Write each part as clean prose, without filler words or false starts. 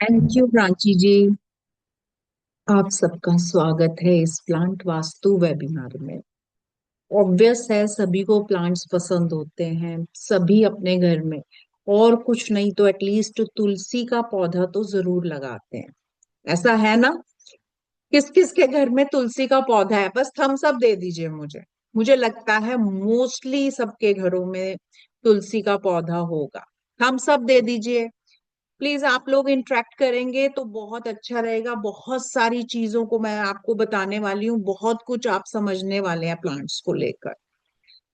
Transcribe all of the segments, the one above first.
Thank you Prachi जी। आप सबका स्वागत है इस प्लांट वास्तु वेबिनार में। ऑब्वियस है, सभी को प्लांट्स पसंद होते हैं, सभी अपने घर में और कुछ नहीं तो एटलीस्ट तुलसी का पौधा तो जरूर लगाते हैं। ऐसा है ना? किस किस के घर में तुलसी का पौधा है? बस थम्स अप दे दीजिए मुझे। मुझे लगता है मोस्टली सबके घरों में तुलसी का पौधा होगा। थम्स अप दे दीजिए। प्लीज आप लोग इंटरेक्ट करेंगे तो बहुत अच्छा रहेगा। बहुत सारी चीजों को मैं आपको बताने वाली हूँ, बहुत कुछ आप समझने वाले हैं प्लांट्स को लेकर।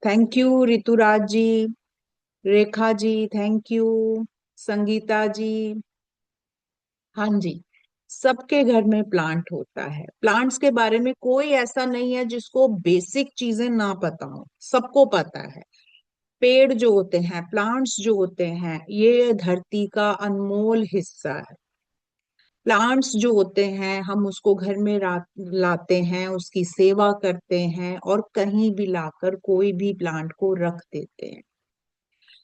Thank you Rituraj ji, Rekha ji, thank you Sangeeta ji. हाँ जी, सबके घर में प्लांट होता है। प्लांट्स के बारे में कोई ऐसा नहीं है जिसको बेसिक चीजें ना पता हो, सबको पता है। पेड़ जो होते हैं, प्लांट्स जो होते हैं, ये धरती का अनमोल हिस्सा है। प्लांट्स जो होते हैं हम उसको घर में लाते हैं, उसकी सेवा करते हैं और कहीं भी लाकर कोई भी प्लांट को रख देते हैं,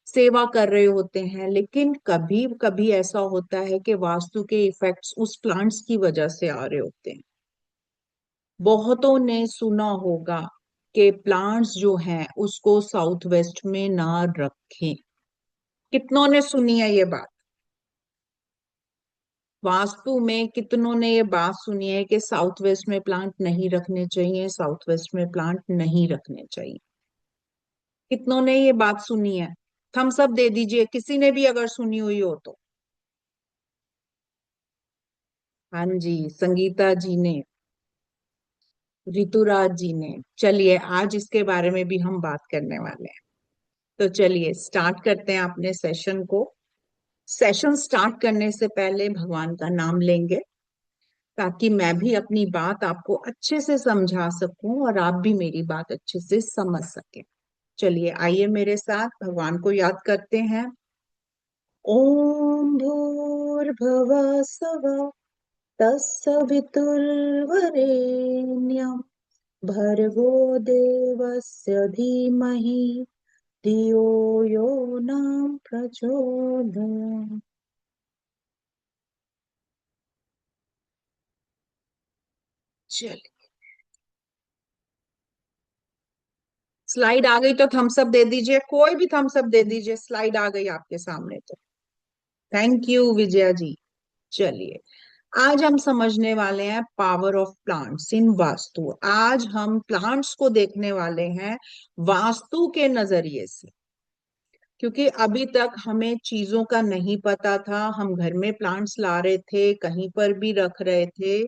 सेवा कर रहे होते हैं। लेकिन कभी कभी ऐसा होता है कि वास्तु के इफेक्ट्स उस प्लांट्स की वजह से आ रहे होते हैं। बहुतों ने सुना होगा कि प्लांट्स जो हैं उसको साउथ वेस्ट में ना रखें। कितनों ने सुनी है ये बात? वास्तु में कितनों ने ये बात सुनी है कि साउथ वेस्ट में प्लांट नहीं रखने चाहिए, साउथ वेस्ट में प्लांट नहीं रखने चाहिए? कितनों ने ये बात सुनी है? थम्स अप दे दीजिए किसी ने भी अगर सुनी हुई हो तो। हाँ जी, संगीता जी ने, ऋतुराज जी ने। चलिए आज इसके बारे में भी हम बात करने वाले हैं। तो चलिए स्टार्ट करते हैं अपने सेशन को। सेशन स्टार्ट करने से पहले भगवान का नाम लेंगे ताकि मैं भी अपनी बात आपको अच्छे से समझा सकूं और आप भी मेरी बात अच्छे से समझ सकें। चलिए आइए मेरे साथ भगवान को याद करते हैं। ओम भूर्भुवः स्वः तत्सवितुर्वरेण्यं भर्गो देवस्य धीमहि धियो यो न प्रचोदयात्। चलिए, स्लाइड आ गई तो थम्स अप दे दीजिए, कोई भी थम्स अप दे दीजिए। स्लाइड आ गई आपके सामने तो। थैंक यू विजया जी। चलिए, आज हम समझने वाले हैं power of plants in vastu. आज हम प्लांट्स को देखने वाले हैं वास्तु के नजरिए से। क्योंकि अभी तक हमें चीजों का नहीं पता था, हम घर में प्लांट्स ला रहे थे, कहीं पर भी रख रहे थे।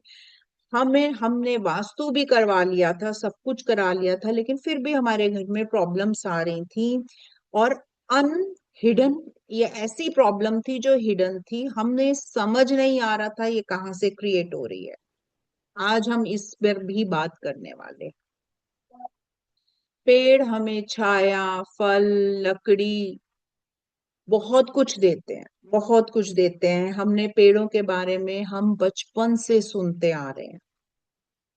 हमने वास्तु भी करवा लिया था, सब कुछ करा लिया था, लेकिन फिर भी हमारे घर में प्रॉब्लम्स आ रही थी। और अन हिडन, ये ऐसी प्रॉब्लम थी जो हिडन थी, हमने समझ नहीं आ रहा था ये कहाँ से क्रिएट हो रही है। आज हम इस पर भी बात करने वाले हैं। पेड़ हमें छाया, फल, लकड़ी, बहुत कुछ देते हैं, बहुत कुछ देते हैं। हमने पेड़ों के बारे में हम बचपन से सुनते आ रहे हैं।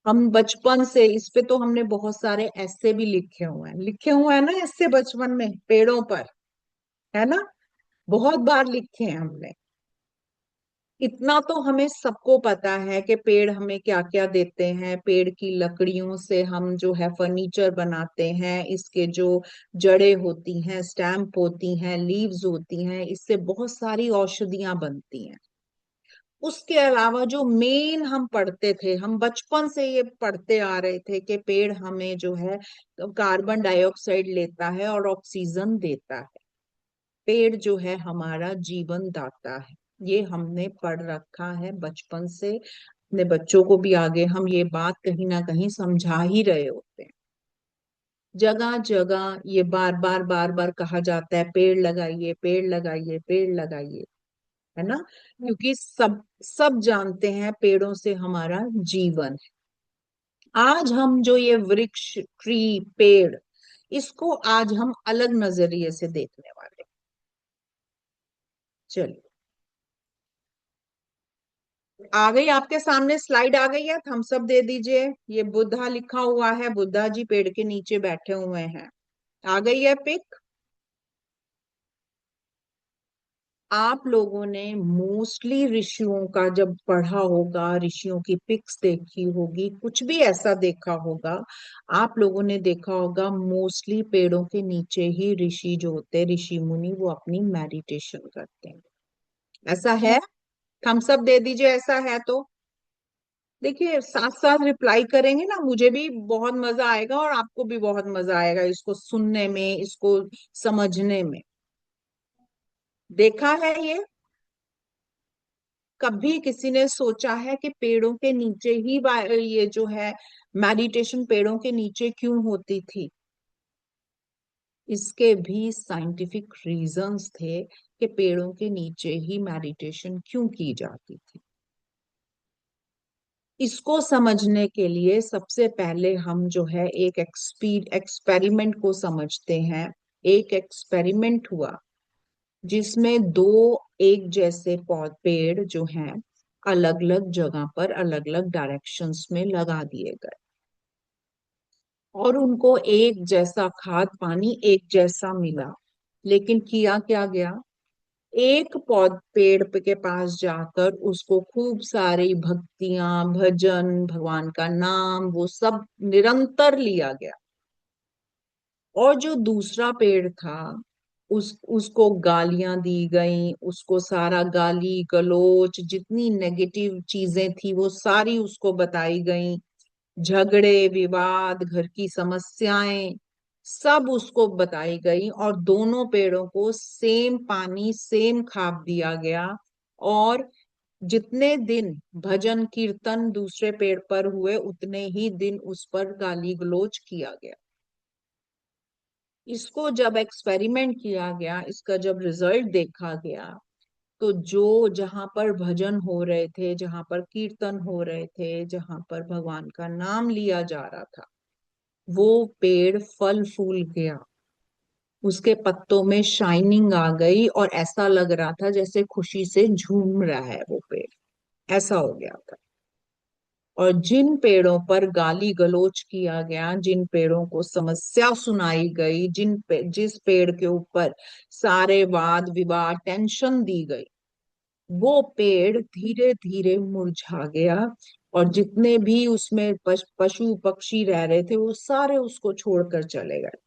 हम बचपन से इस पे तो हमने बहुत सारे ऐसे भी लिखे हुए हैं ना ऐसे बचपन में पेड़ों पर, है ना? बहुत बार लिखे हैं हमने। इतना तो हमें सबको पता है कि पेड़ हमें क्या क्या देते हैं। पेड़ की लकड़ियों से हम जो है फर्नीचर बनाते हैं, इसके जो जड़ें होती हैं, स्टैम्प होती हैं, लीव्स होती हैं, इससे बहुत सारी औषधियां बनती हैं। उसके अलावा जो मेन हम पढ़ते थे, हम बचपन से ये पढ़ते आ रहे थे कि पेड़ हमें जो है कार्बन डाइऑक्साइड लेता है और ऑक्सीजन देता है। पेड़ जो है हमारा जीवन दाता है। ये हमने पढ़ रखा है बचपन से। अपने बच्चों को भी आगे हम ये बात कहीं ना कहीं समझा ही रहे होते हैं। जगह जगह ये बार बार बार बार कहा जाता है, पेड़ लगाइए, पेड़ लगाइए, पेड़ लगाइए, है ना? क्योंकि सब सब जानते हैं पेड़ों से हमारा जीवन है। आज हम जो ये वृक्ष, ट्री, पेड़, इसको आज हम अलग नजरिए से देखने वाले हैं। चलिए, आ गई आपके सामने स्लाइड आ गई है, थम्स अप दे दीजिए। ये बुद्धा लिखा हुआ है, बुद्धा जी पेड़ के नीचे बैठे हुए हैं। आ गई है पिक? आप लोगों ने मोस्टली ऋषियों का जब पढ़ा होगा, ऋषियों की पिक्स देखी होगी, कुछ भी ऐसा देखा होगा, आप लोगों ने देखा होगा मोस्टली पेड़ों के नीचे ही ऋषि जो होते हैं, ऋषि मुनि, वो अपनी मेडिटेशन करते हैं। ऐसा है? थम्स अप दे दीजिए ऐसा है तो। देखिए, साथ साथ रिप्लाई करेंगे ना, मुझे भी बहुत मजा आएगा और आपको भी बहुत मजा आएगा इसको सुनने में, इसको समझने में। देखा है ये? कभी किसी ने सोचा है कि पेड़ों के नीचे ही ये जो है मेडिटेशन पेड़ों के नीचे क्यों होती थी? इसके भी साइंटिफिक रीजंस थे कि पेड़ों के नीचे ही मेडिटेशन क्यों की जाती थी। इसको समझने के लिए सबसे पहले हम जो है एक एक्सपेरिमेंट को समझते हैं। एक एक्सपेरिमेंट हुआ जिसमें दो एक जैसे पेड़ जो हैं अलग अलग जगह पर अलग अलग डायरेक्शंस में लगा दिए गए, और उनको एक जैसा खाद पानी एक जैसा मिला। लेकिन किया क्या गया, एक पौध पेड़ के पास जाकर उसको खूब सारी भक्तियां, भजन, भगवान का नाम, वो सब निरंतर लिया गया। और जो दूसरा पेड़ था, उसको गालियां दी गई, उसको सारा गाली गलौज जितनी नेगेटिव चीजें थी वो सारी उसको बताई गई। झगड़े विवाद, घर की समस्याएं, सब उसको बताई गई, और दोनों पेड़ों को सेम पानी सेम खाद दिया गया। और जितने दिन भजन कीर्तन दूसरे पेड़ पर हुए, उतने ही दिन उस पर गाली गलौज किया गया। इसको जब एक्सपेरिमेंट किया गया, इसका जब रिजल्ट देखा गया, तो जो जहां पर भजन हो रहे थे, जहां पर कीर्तन हो रहे थे, जहां पर भगवान का नाम लिया जा रहा था, वो पेड़ फल फूल गया। उसके पत्तों में शाइनिंग आ गई और ऐसा लग रहा था जैसे खुशी से झूम रहा है वो पेड़। ऐसा हो गया था। और जिन पेड़ों पर गाली गलौज किया गया, जिन पेड़ों को समस्या सुनाई गई, जिस पेड़ के ऊपर सारे वाद विवाद टेंशन दी गई, वो पेड़ धीरे धीरे मुरझा गया। और जितने भी उसमें पशु पक्षी रह रहे थे, वो सारे उसको छोड़कर चले गए।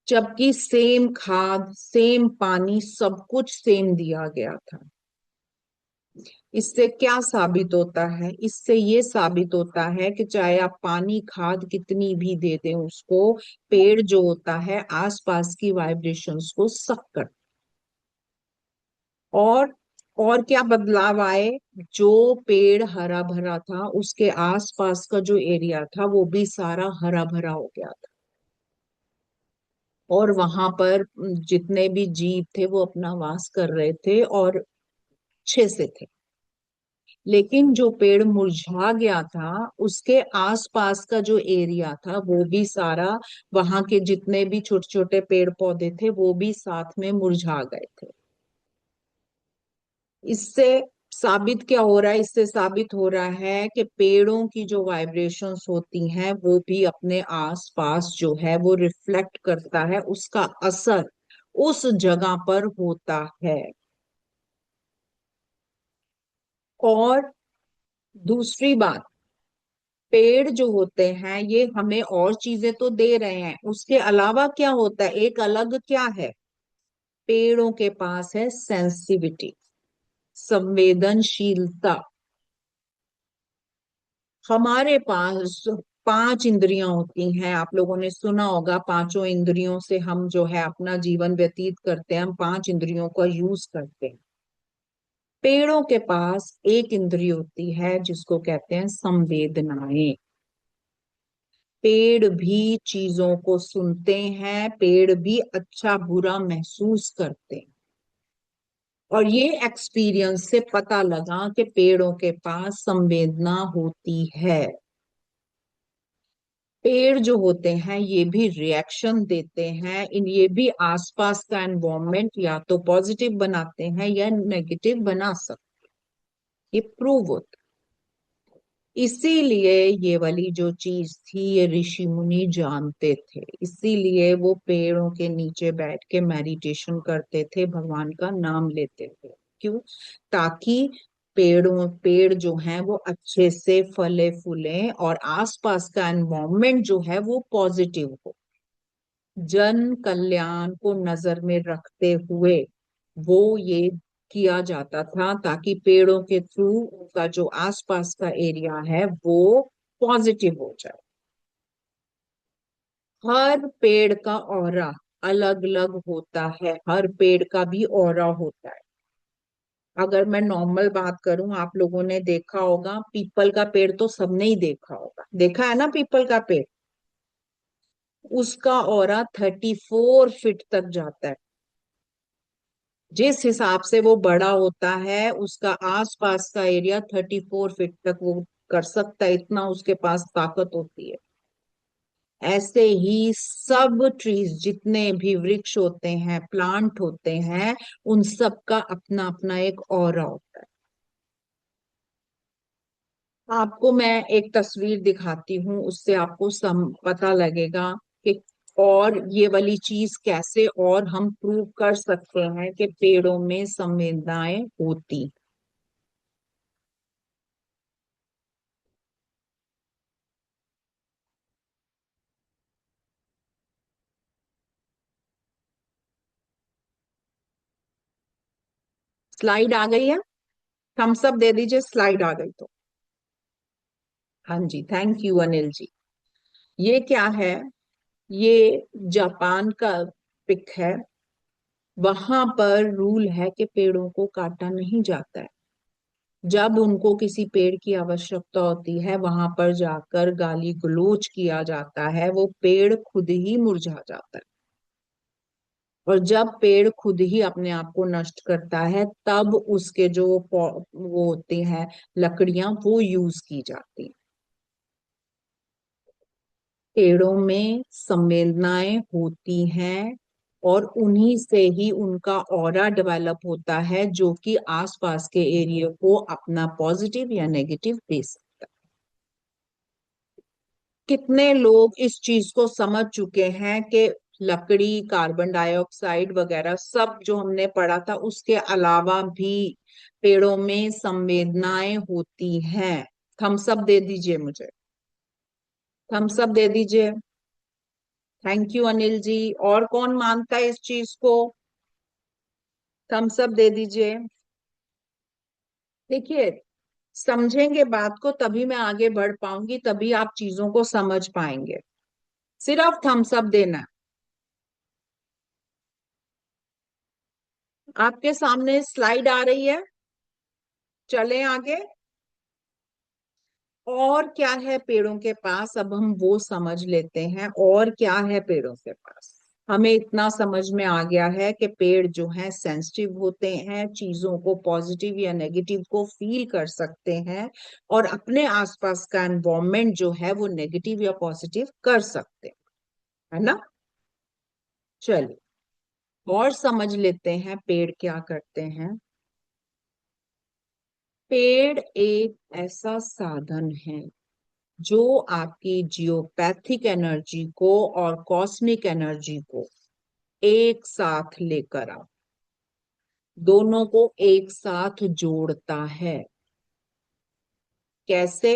जबकि सेम खाद सेम पानी सब कुछ सेम दिया गया था। इससे क्या साबित होता है? इससे ये साबित होता है कि चाहे आप पानी खाद कितनी भी दे दें उसको, पेड़ जो होता है आसपास की वाइब्रेशंस को सक कर। और और क्या बदलाव आए? जो पेड़ हरा भरा था, उसके आसपास का जो एरिया था वो भी सारा हरा भरा हो गया था। और वहां पर जितने भी जीव थे वो अपना वास कर रहे थे और अच्छे से थे। लेकिन जो पेड़ मुरझा गया था, उसके आसपास का जो एरिया था वो भी सारा, वहां के जितने भी छोटे छोटे पेड़ पौधे थे वो भी साथ में मुरझा गए थे। इससे साबित क्या हो रहा है? इससे साबित हो रहा है कि पेड़ों की जो वाइब्रेशंस होती हैं वो भी अपने आसपास जो है वो रिफ्लेक्ट करता है, उसका असर उस जगह पर होता है। और दूसरी बात, पेड़ जो होते हैं ये हमें और चीजें तो दे रहे हैं, उसके अलावा क्या होता है, एक अलग क्या है? पेड़ों के पास है सेंसिटिविटी, संवेदनशीलता। हमारे पास पांच इंद्रियां होती हैं, आप लोगों ने सुना होगा, पांचों इंद्रियों से हम जो है अपना जीवन व्यतीत करते हैं, हम पांच इंद्रियों का यूज करते हैं। पेड़ों के पास एक इंद्रिय होती है जिसको कहते हैं संवेदनाएं। पेड़ भी चीजों को सुनते हैं, पेड़ भी अच्छा बुरा महसूस करते हैं। और ये एक्सपीरियंस से पता लगा कि पेड़ों के पास संवेदना होती है। पेड़ जो होते हैं ये भी रिएक्शन देते हैं, इन ये भी आसपास का एनवायरनमेंट या तो पॉजिटिव बनाते हैं या नेगेटिव बना सकते हैं। ये प्रूव होता है। इसीलिए ये वाली जो चीज थी ये ऋषि मुनि जानते थे, इसीलिए वो पेड़ों के नीचे बैठ के मेडिटेशन करते थे, भगवान का नाम लेते थे। क्यों? ताकि पेड़ जो हैं वो अच्छे से फले फूले और आसपास का एनवायरनमेंट जो है वो पॉजिटिव हो। जन कल्याण को नजर में रखते हुए वो ये किया जाता था, ताकि पेड़ों के थ्रू उनका जो आसपास का एरिया है वो पॉजिटिव हो जाए। हर पेड़ का ऑरा अलग अलग होता है, हर पेड़ का भी ऑरा होता है। अगर मैं नॉर्मल बात करूं, आप लोगों ने देखा होगा पीपल का पेड़, तो सबने ही देखा होगा, देखा है ना पीपल का पेड़। उसका ऑरा 34 फीट तक जाता है। जिस हिसाब से वो बड़ा होता है उसका आसपास का एरिया 34 फीट तक वो कर सकता है, इतना उसके पास ताकत होती है। ऐसे ही सब ट्रीज, जितने भी वृक्ष होते हैं, प्लांट होते हैं, उन सब का अपना अपना एक ऑरा होता है। आपको मैं एक तस्वीर दिखाती हूँ, उससे आपको पता लगेगा कि और ये वाली चीज कैसे और हम प्रूव कर सकते हैं कि पेड़ों में संवेदनाएं होती। स्लाइड आ गई है? थम्स अप दे दीजिए, स्लाइड आ गई तो। हाँ जी, थैंक यू अनिल जी। ये क्या है? ये जापान का पिक है। वहां पर रूल है कि पेड़ों को काटा नहीं जाता है। जब उनको किसी पेड़ की आवश्यकता होती है वहां पर जाकर गाली गलौज किया जाता है, वो पेड़ खुद ही मुरझा जाता है। और जब पेड़ खुद ही अपने आप को नष्ट करता है तब उसके जो वो होती हैं लकड़ियां, वो यूज की जाती हैं। पेड़ों में संवेदनाएं होती हैं और उन्हीं से ही उनका ऑरा डेवलप होता है, जो कि आसपास के एरिया को अपना पॉजिटिव या नेगेटिव दे सकता है। कितने लोग इस चीज को समझ चुके हैं कि लकड़ी, कार्बन डाइऑक्साइड वगैरह सब जो हमने पढ़ा था, उसके अलावा भी पेड़ों में संवेदनाएं होती हैं। थम्स अप दे दीजिए मुझे, थम्स अप दे दीजिए। थैंक यू अनिल जी। और कौन मानता है इस चीज को? थम्स अप दे दीजिए। देखिए, समझेंगे बात को तभी मैं आगे बढ़ पाऊंगी, तभी आप चीजों को समझ पाएंगे। सिर्फ थम्स अप देना। आपके सामने स्लाइड आ रही है, चलें आगे। और क्या है पेड़ों के पास, अब हम वो समझ लेते हैं। और क्या है पेड़ों के पास? हमें इतना समझ में आ गया है कि पेड़ जो हैं सेंसिटिव होते हैं, चीजों को पॉजिटिव या नेगेटिव को फील कर सकते हैं, और अपने आसपास का एनवायरनमेंट जो है वो नेगेटिव या पॉजिटिव कर सकते हैं, है ना? चलिए और समझ लेते हैं पेड़ क्या करते हैं। पेड़ एक ऐसा साधन है जो आपकी जियोपैथिक एनर्जी को और कॉस्मिक एनर्जी को एक साथ लेकर आ, दोनों को एक साथ जोड़ता है। कैसे?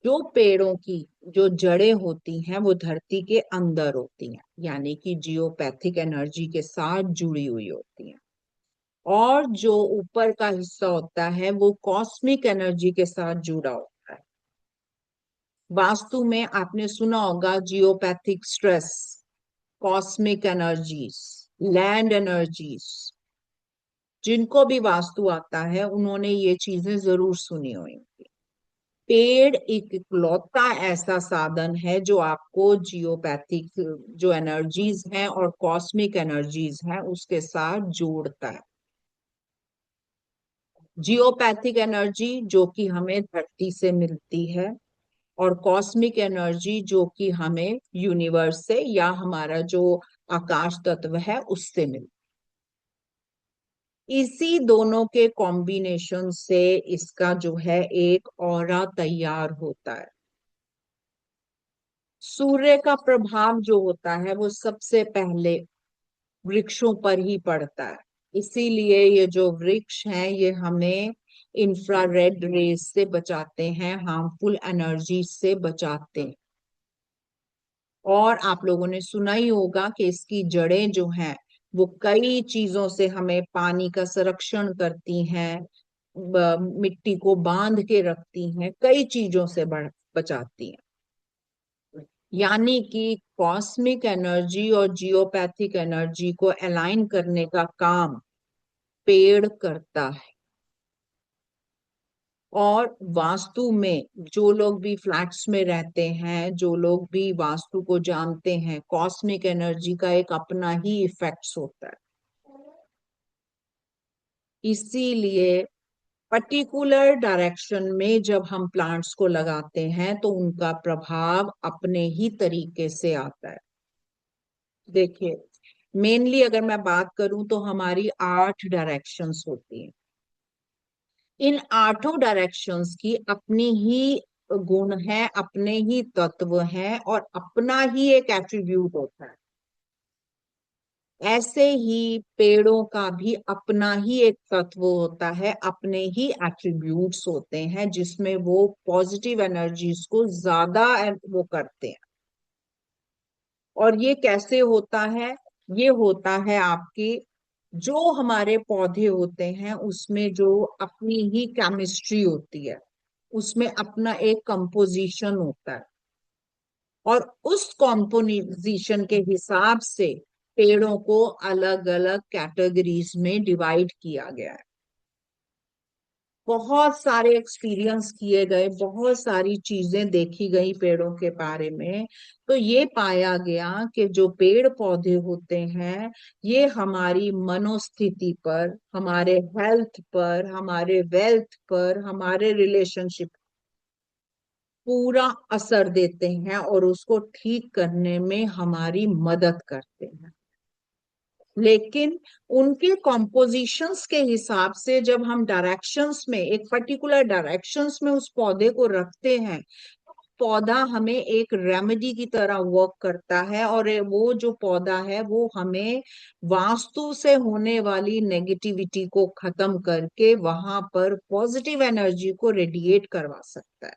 जो पेड़ों की जो जड़ें होती हैं वो धरती के अंदर होती हैं, यानी कि जियोपैथिक एनर्जी के साथ जुड़ी हुई होती हैं। और जो ऊपर का हिस्सा होता है वो कॉस्मिक एनर्जी के साथ जुड़ा होता है। वास्तु में आपने सुना होगा geopathic stress, cosmic energies, land energies. जिनको भी वास्तु आता है उन्होंने ये चीजें जरूर सुनी हुई। पेड़ एक इकलौता ऐसा साधन है जो आपको जियोपैथिक जो एनर्जीज हैं और कॉस्मिक एनर्जीज हैं उसके साथ जोड़ता है। जियोपैथिक एनर्जी जो कि हमें धरती से मिलती है, और कॉस्मिक एनर्जी जो कि हमें यूनिवर्स से या हमारा जो आकाश तत्व है उससे मिलती इसी दोनों के कॉम्बिनेशन से इसका जो है एक ऑरा तैयार होता है। सूर्य का प्रभाव जो होता है वो सबसे पहले वृक्षों पर ही पड़ता है। इसीलिए ये जो वृक्ष हैं ये हमें इंफ्रारेड रेस से बचाते हैं, हार्मफुल एनर्जी से बचाते हैं। और आप लोगों ने सुना ही होगा कि इसकी जड़ें जो हैं वो कई चीजों से हमें पानी का संरक्षण करती हैं, मिट्टी को बांध के रखती हैं, कई चीजों से बचाती हैं। यानी कि कॉस्मिक एनर्जी और जियोपैथिक एनर्जी को अलाइन करने का काम पेड़ करता है। और वास्तु में जो लोग भी फ्लैट्स में रहते हैं, जो लोग भी वास्तु को जानते हैं, कॉस्मिक एनर्जी का एक अपना ही इफेक्ट्स होता है। इसीलिए पर्टिकुलर डायरेक्शन में जब हम प्लांट्स को लगाते हैं तो उनका प्रभाव अपने ही तरीके से आता है। देखिए, मेनली अगर मैं बात करूं तो हमारी 8 डायरेक्शंस होती हैं। इन 8 डायरेक्शंस की अपनी ही गुण है, अपने ही तत्व हैं और अपना ही एक एट्रीब्यूट होता है। ऐसे ही पेड़ों का भी अपना ही एक तत्व होता है, अपने ही एट्रीब्यूट्स होते हैं जिसमें वो पॉजिटिव एनर्जीज को ज्यादा वो करते हैं। और ये कैसे होता है? ये होता है आपके जो हमारे पौधे होते हैं उसमें जो अपनी ही केमिस्ट्री होती है, उसमें अपना एक कंपोजिशन होता है। और उस कॉम्पोजिशन के हिसाब से पेड़ों को अलग अलग कैटेगरीज में डिवाइड किया गया है। बहुत सारे एक्सपीरियंस किए गए, बहुत सारी चीजें देखी गई पेड़ों के बारे में। तो ये पाया गया कि जो पेड़ पौधे होते हैं ये हमारी मनोस्थिति पर, हमारे हेल्थ पर, हमारे वेल्थ पर, हमारे रिलेशनशिप पूरा असर देते हैं और उसको ठीक करने में हमारी मदद करते हैं। लेकिन उनके कॉम्पोजिशंस के हिसाब से जब हम डायरेक्शंस में, एक पर्टिकुलर डायरेक्शंस में उस पौधे को रखते हैं, पौधा हमें एक रेमेडी की तरह वर्क करता है। और वो जो पौधा है वो हमें वास्तु से होने वाली नेगेटिविटी को खत्म करके वहां पर पॉजिटिव एनर्जी को रेडिएट करवा सकता है।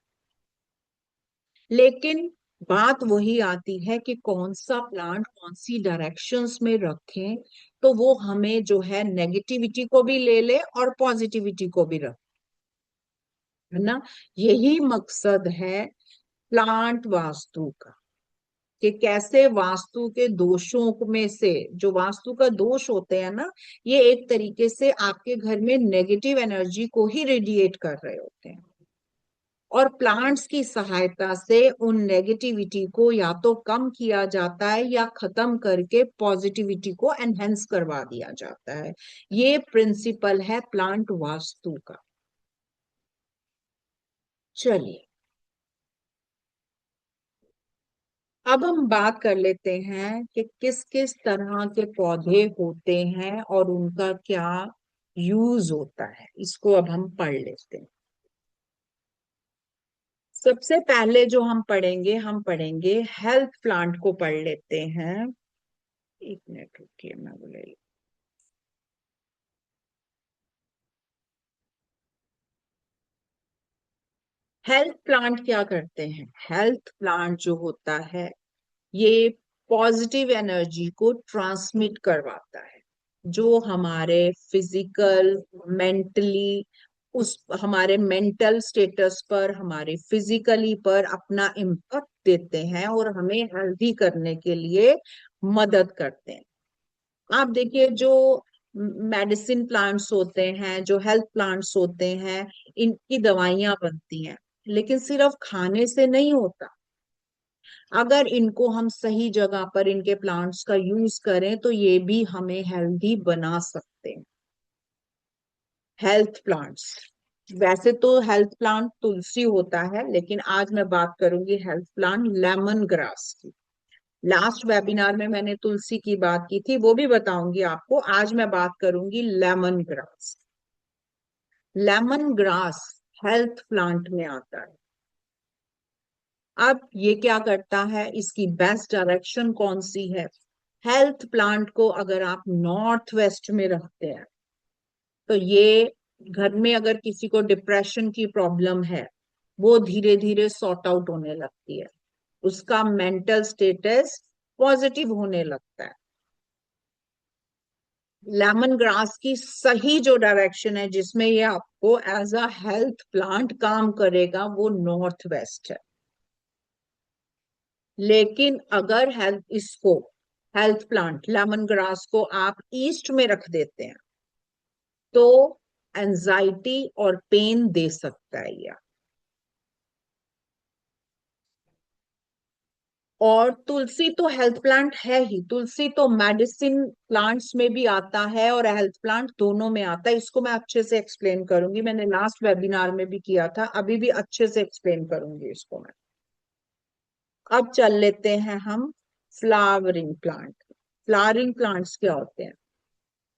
लेकिन बात वही आती है कि कौन सा प्लांट कौन सी डायरेक्शंस में रखें तो वो हमें जो है नेगेटिविटी को भी ले ले और पॉजिटिविटी को भी रखे, है ना। यही मकसद है प्लांट वास्तु का, कि कैसे वास्तु के दोषों में से, जो वास्तु का दोष होते हैं ना, ये एक तरीके से आपके घर में नेगेटिव एनर्जी को ही रेडिएट कर रहे होते हैं। और प्लांट्स की सहायता से उन नेगेटिविटी को या तो कम किया जाता है या खत्म करके पॉजिटिविटी को एनहेंस करवा दिया जाता है। ये प्रिंसिपल है प्लांट वास्तु का। चलिए, अब हम बात कर लेते हैं कि किस किस तरह के पौधे होते हैं और उनका क्या यूज होता है। इसको अब हम पढ़ लेते हैं। सबसे पहले जो हम पढ़ेंगे हेल्थ प्लांट को पढ़ लेते हैं। एक मिनट रुकिए, मैं बोले हेल्थ प्लांट क्या करते हैं। हेल्थ प्लांट जो होता है ये पॉजिटिव एनर्जी को ट्रांसमिट करवाता है, जो हमारे फिजिकल, मेंटली, उस हमारे मेंटल स्टेटस पर, हमारे फिजिकली पर अपना इम्पैक्ट देते हैं और हमें हेल्दी करने के लिए मदद करते हैं। आप देखिए, जो मेडिसिन प्लांट्स होते हैं, जो हेल्थ प्लांट्स होते हैं, इनकी दवाइयां बनती हैं, लेकिन सिर्फ खाने से नहीं होता। अगर इनको हम सही जगह पर इनके प्लांट्स का यूज करें तो ये भी हमें हेल्दी बना सकते हैं। हेल्थ प्लांट्स, वैसे तो हेल्थ प्लांट तुलसी होता है, लेकिन आज मैं बात करूंगी हेल्थ प्लांट लेमन ग्रास की। लास्ट वेबिनार में मैंने तुलसी की बात की थी, वो भी बताऊंगी आपको। आज मैं बात करूंगी lemon grass. Lemon grass health plant में आता है। अब ये क्या करता है, इसकी बेस्ट डायरेक्शन कौन सी है? हेल्थ प्लांट को अगर आप नॉर्थ वेस्ट में रखते हैं तो ये घर में अगर किसी को डिप्रेशन की प्रॉब्लम है, वो धीरे धीरे सॉर्ट आउट होने लगती है, उसका मेंटल स्टेटस पॉजिटिव होने लगता है। लेमन ग्रास की सही जो डायरेक्शन है जिसमें ये आपको एज अ हेल्थ प्लांट काम करेगा, वो नॉर्थ वेस्ट है। लेकिन अगर हेल्थ प्लांट लेमन ग्रास को आप ईस्ट में रख देते हैं तो एंजाइटी और पेन दे सकता है ये। और तुलसी तो हेल्थ प्लांट है ही, तुलसी तो मेडिसिन प्लांट्स में भी आता है और हेल्थ प्लांट दोनों में आता है। इसको मैं अच्छे से एक्सप्लेन करूंगी, मैंने लास्ट वेबिनार में भी किया था, अभी भी अच्छे से एक्सप्लेन करूंगी इसको मैं। अब चल लेते हैं हम फ्लावरिंग प्लांट। फ्लावरिंग प्लांट्स क्या होते हैं?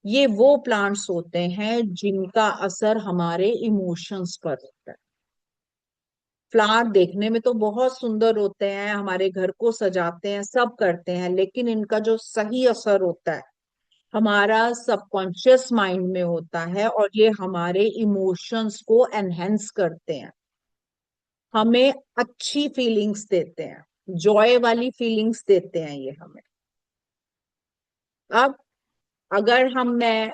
ये वो प्लांट्स होते हैं जिनका असर हमारे इमोशंस पर होता है। फ्लावर देखने में तो बहुत सुंदर होते हैं, हमारे घर को सजाते हैं, सब करते हैं, लेकिन इनका जो सही असर होता है हमारा सबकॉन्शियस माइंड में होता है, और ये हमारे इमोशंस को एनहेंस करते हैं, हमें अच्छी फीलिंग्स देते हैं, जॉय वाली फीलिंग्स देते हैं ये हमें। अब अगर मैं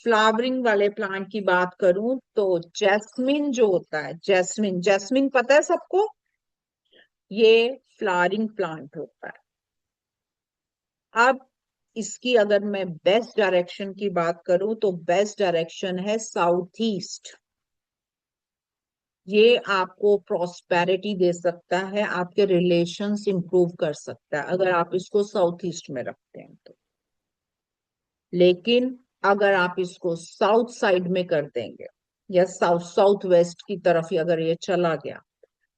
फ्लावरिंग वाले प्लांट की बात करूं तो जैस्मिन जो होता है, जैस्मिन जैस्मिन पता है सबको, ये फ्लावरिंग प्लांट होता है। अब इसकी अगर मैं बेस्ट डायरेक्शन की बात करूं तो बेस्ट डायरेक्शन है साउथ ईस्ट। ये आपको प्रॉस्पेरिटी दे सकता है, आपके रिलेशंस इंप्रूव कर सकता है अगर आप इसको साउथ ईस्ट में रखते हैं तो। लेकिन अगर आप इसको साउथ साइड में कर देंगे या साउथ साउथ वेस्ट की तरफ ही अगर ये चला गया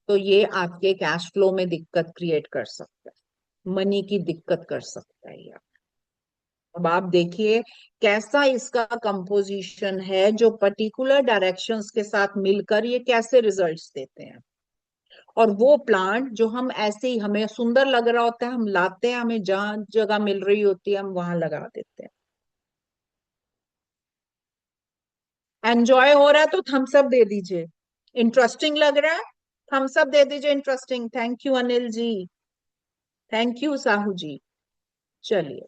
तो ये आपके कैश फ्लो में दिक्कत क्रिएट कर सकता है, मनी की दिक्कत कर सकता है ये। अब आप देखिए कैसा इसका कंपोजिशन है, जो पर्टिकुलर डायरेक्शंस के साथ मिलकर ये कैसे रिजल्ट्स देते हैं। और वो प्लांट जो हम ऐसे ही, हमें सुंदर लग रहा होता है, हम लाते हैं, हमें जहां जगह मिल रही होती है हम वहां लगा देते हैं। एंजॉय हो रहा है तो थम्स अप दे दीजिए। इंटरेस्टिंग लग रहा है, थम्स अप दे दीजिए interesting. Thank you Anil ji, thank you Sahu ji. चलिए,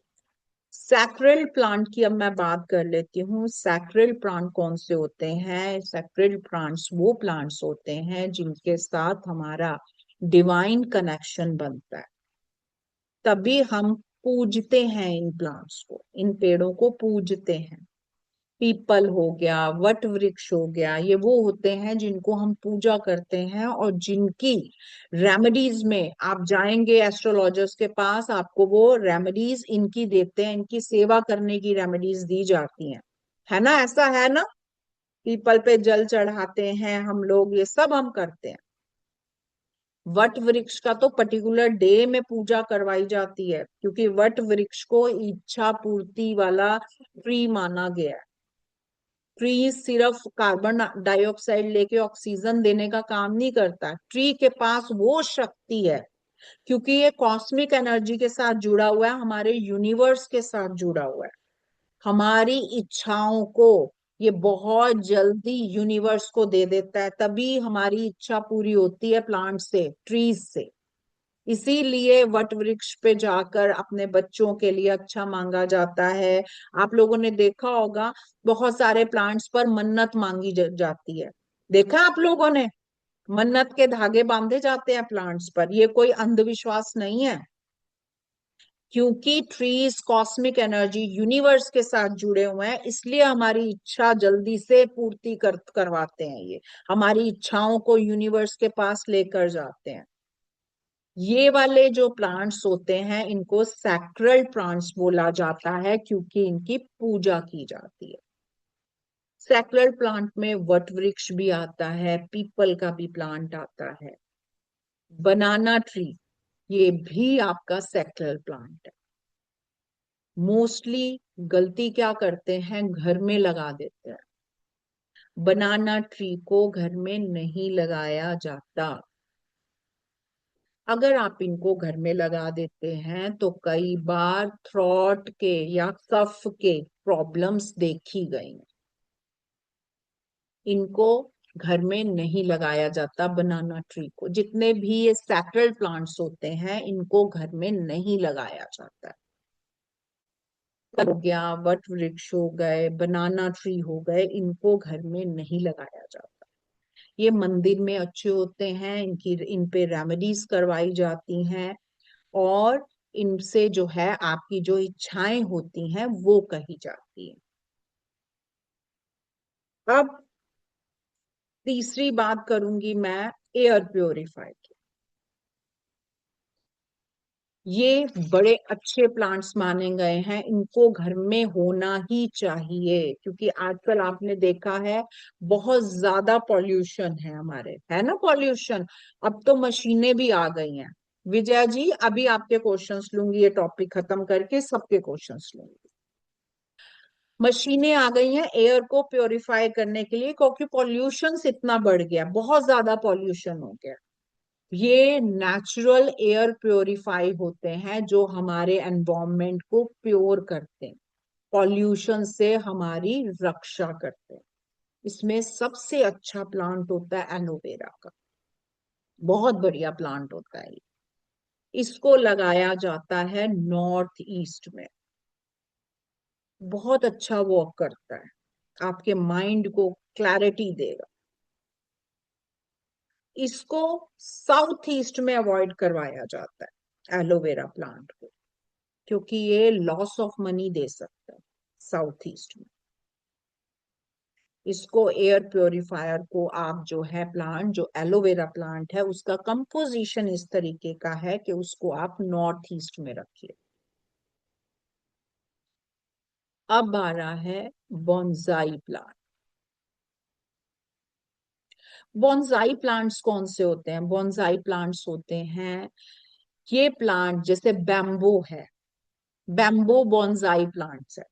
सैक्रेल प्लांट की अब मैं बात कर लेती हूँ। सैक्रेल प्लांट कौन से होते हैं? सैक्रेल प्लांट्स वो प्लांट्स होते हैं जिनके साथ हमारा डिवाइन कनेक्शन बनता है, तभी हम पूजते हैं इन प्लांट्स को, इन पेड़ों को पूजते हैं। पीपल हो गया, वट वृक्ष हो गया, ये वो होते हैं जिनको हम पूजा करते हैं और जिनकी रेमेडीज में आप जाएंगे एस्ट्रोलॉजर्स के पास, आपको वो रेमेडीज इनकी देते हैं, इनकी सेवा करने की रेमेडीज दी जाती हैं। है ना, ऐसा है ना? पीपल पे जल चढ़ाते हैं हम लोग, ये सब हम करते हैं। वट वृक्ष का तो पर्टिकुलर डे में पूजा करवाई जाती है, क्योंकि वट वृक्ष को इच्छा पूर्ति वाला ट्री माना गया है। ट्री सिर्फ कार्बन डाइऑक्साइड लेके ऑक्सीजन देने का काम नहीं करता, ट्री के पास वो शक्ति है, क्योंकि ये कॉस्मिक एनर्जी के साथ जुड़ा हुआ है, हमारे यूनिवर्स के साथ जुड़ा हुआ है। हमारी इच्छाओं को ये बहुत जल्दी यूनिवर्स को दे देता है, तभी हमारी इच्छा पूरी होती है प्लांट से, ट्रीज से। इसीलिए वट वृक्ष पे जाकर अपने बच्चों के लिए अच्छा मांगा जाता है। आप लोगों ने देखा होगा बहुत सारे प्लांट्स पर मन्नत मांगी जाती है, देखा आप लोगों ने? मन्नत के धागे बांधे जाते हैं प्लांट्स पर, ये कोई अंधविश्वास नहीं है, क्योंकि ट्रीज कॉस्मिक एनर्जी यूनिवर्स के साथ जुड़े हुए हैं, इसलिए हमारी इच्छा जल्दी से पूर्ति करवाते हैं ये, हमारी इच्छाओं को यूनिवर्स के पास लेकर जाते हैं। ये वाले जो प्लांट्स होते हैं इनको सैक्रल प्लांट्स बोला जाता है, क्योंकि इनकी पूजा की जाती है। सैक्रल प्लांट में वट वृक्ष भी आता है, पीपल का भी प्लांट आता है, बनाना ट्री। ये भी आपका सेक्युलर प्लांट है। मोस्टली गलती क्या करते हैं, घर में लगा देते हैं। बनाना ट्री को घर में नहीं लगाया जाता। अगर आप इनको घर में लगा देते हैं तो कई बार थ्रॉट के या कफ के प्रॉब्लम्स देखी गई हैं। इनको घर में नहीं लगाया जाता। बनाना ट्री को, जितने भी ये सैक्रेड प्लांट्स होते हैं, इनको घर में नहीं लगाया जाता है। हो गया, वट वृक्ष हो गए, बनाना ट्री हो गए, इनको घर में नहीं लगाया जाता। ये मंदिर में अच्छे होते हैं, इनकी इन पे रेमेडीज करवाई जाती हैं, और इनसे जो है आपकी जो इच्छाएं होती हैं वो कही जाती हैं। अब तीसरी बात करूंगी मैं एयर प्योरीफायर की। ये बड़े अच्छे प्लांट्स माने गए हैं, इनको घर में होना ही चाहिए, क्योंकि आजकल आपने देखा है बहुत ज्यादा पॉल्यूशन है हमारे, है ना पॉल्यूशन। अब तो मशीनें भी आ गई हैं। विजय जी, अभी आपके क्वेश्चंस लूंगी, ये टॉपिक खत्म करके सबके क्वेश्चंस लूंगी। मशीनें आ गई हैं एयर को प्योरीफाई करने के लिए, क्योंकि पॉल्यूशन इतना बढ़ गया, बहुत ज्यादा पॉल्यूशन हो गया। ये नेचुरल एयर प्योरीफाई होते हैं जो हमारे एनवायरनमेंट को प्योर करते हैं, पॉल्यूशन से हमारी रक्षा करते हैं। इसमें सबसे अच्छा प्लांट होता है एलोवेरा का। बहुत बढ़िया प्लांट होता है। इसको लगाया जाता है नॉर्थ ईस्ट में। बहुत अच्छा वर्क करता है, आपके माइंड को क्लैरिटी देगा। इसको साउथ ईस्ट में अवॉइड करवाया जाता है एलोवेरा प्लांट को, क्योंकि ये लॉस ऑफ मनी दे सकता है साउथ ईस्ट में। इसको एयर प्योरीफायर को आप जो है प्लांट, जो एलोवेरा प्लांट है, उसका कंपोजिशन इस तरीके का है कि उसको आप नॉर्थ ईस्ट में रखिए। अब आ रहा है बॉन्जाई प्लांट। बॉन्जाई प्लांट्स कौन से होते हैं? बॉन्जाई प्लांट्स होते हैं ये प्लांट, जैसे बैम्बो है, बैम्बो बॉन्जाई प्लांट्स है।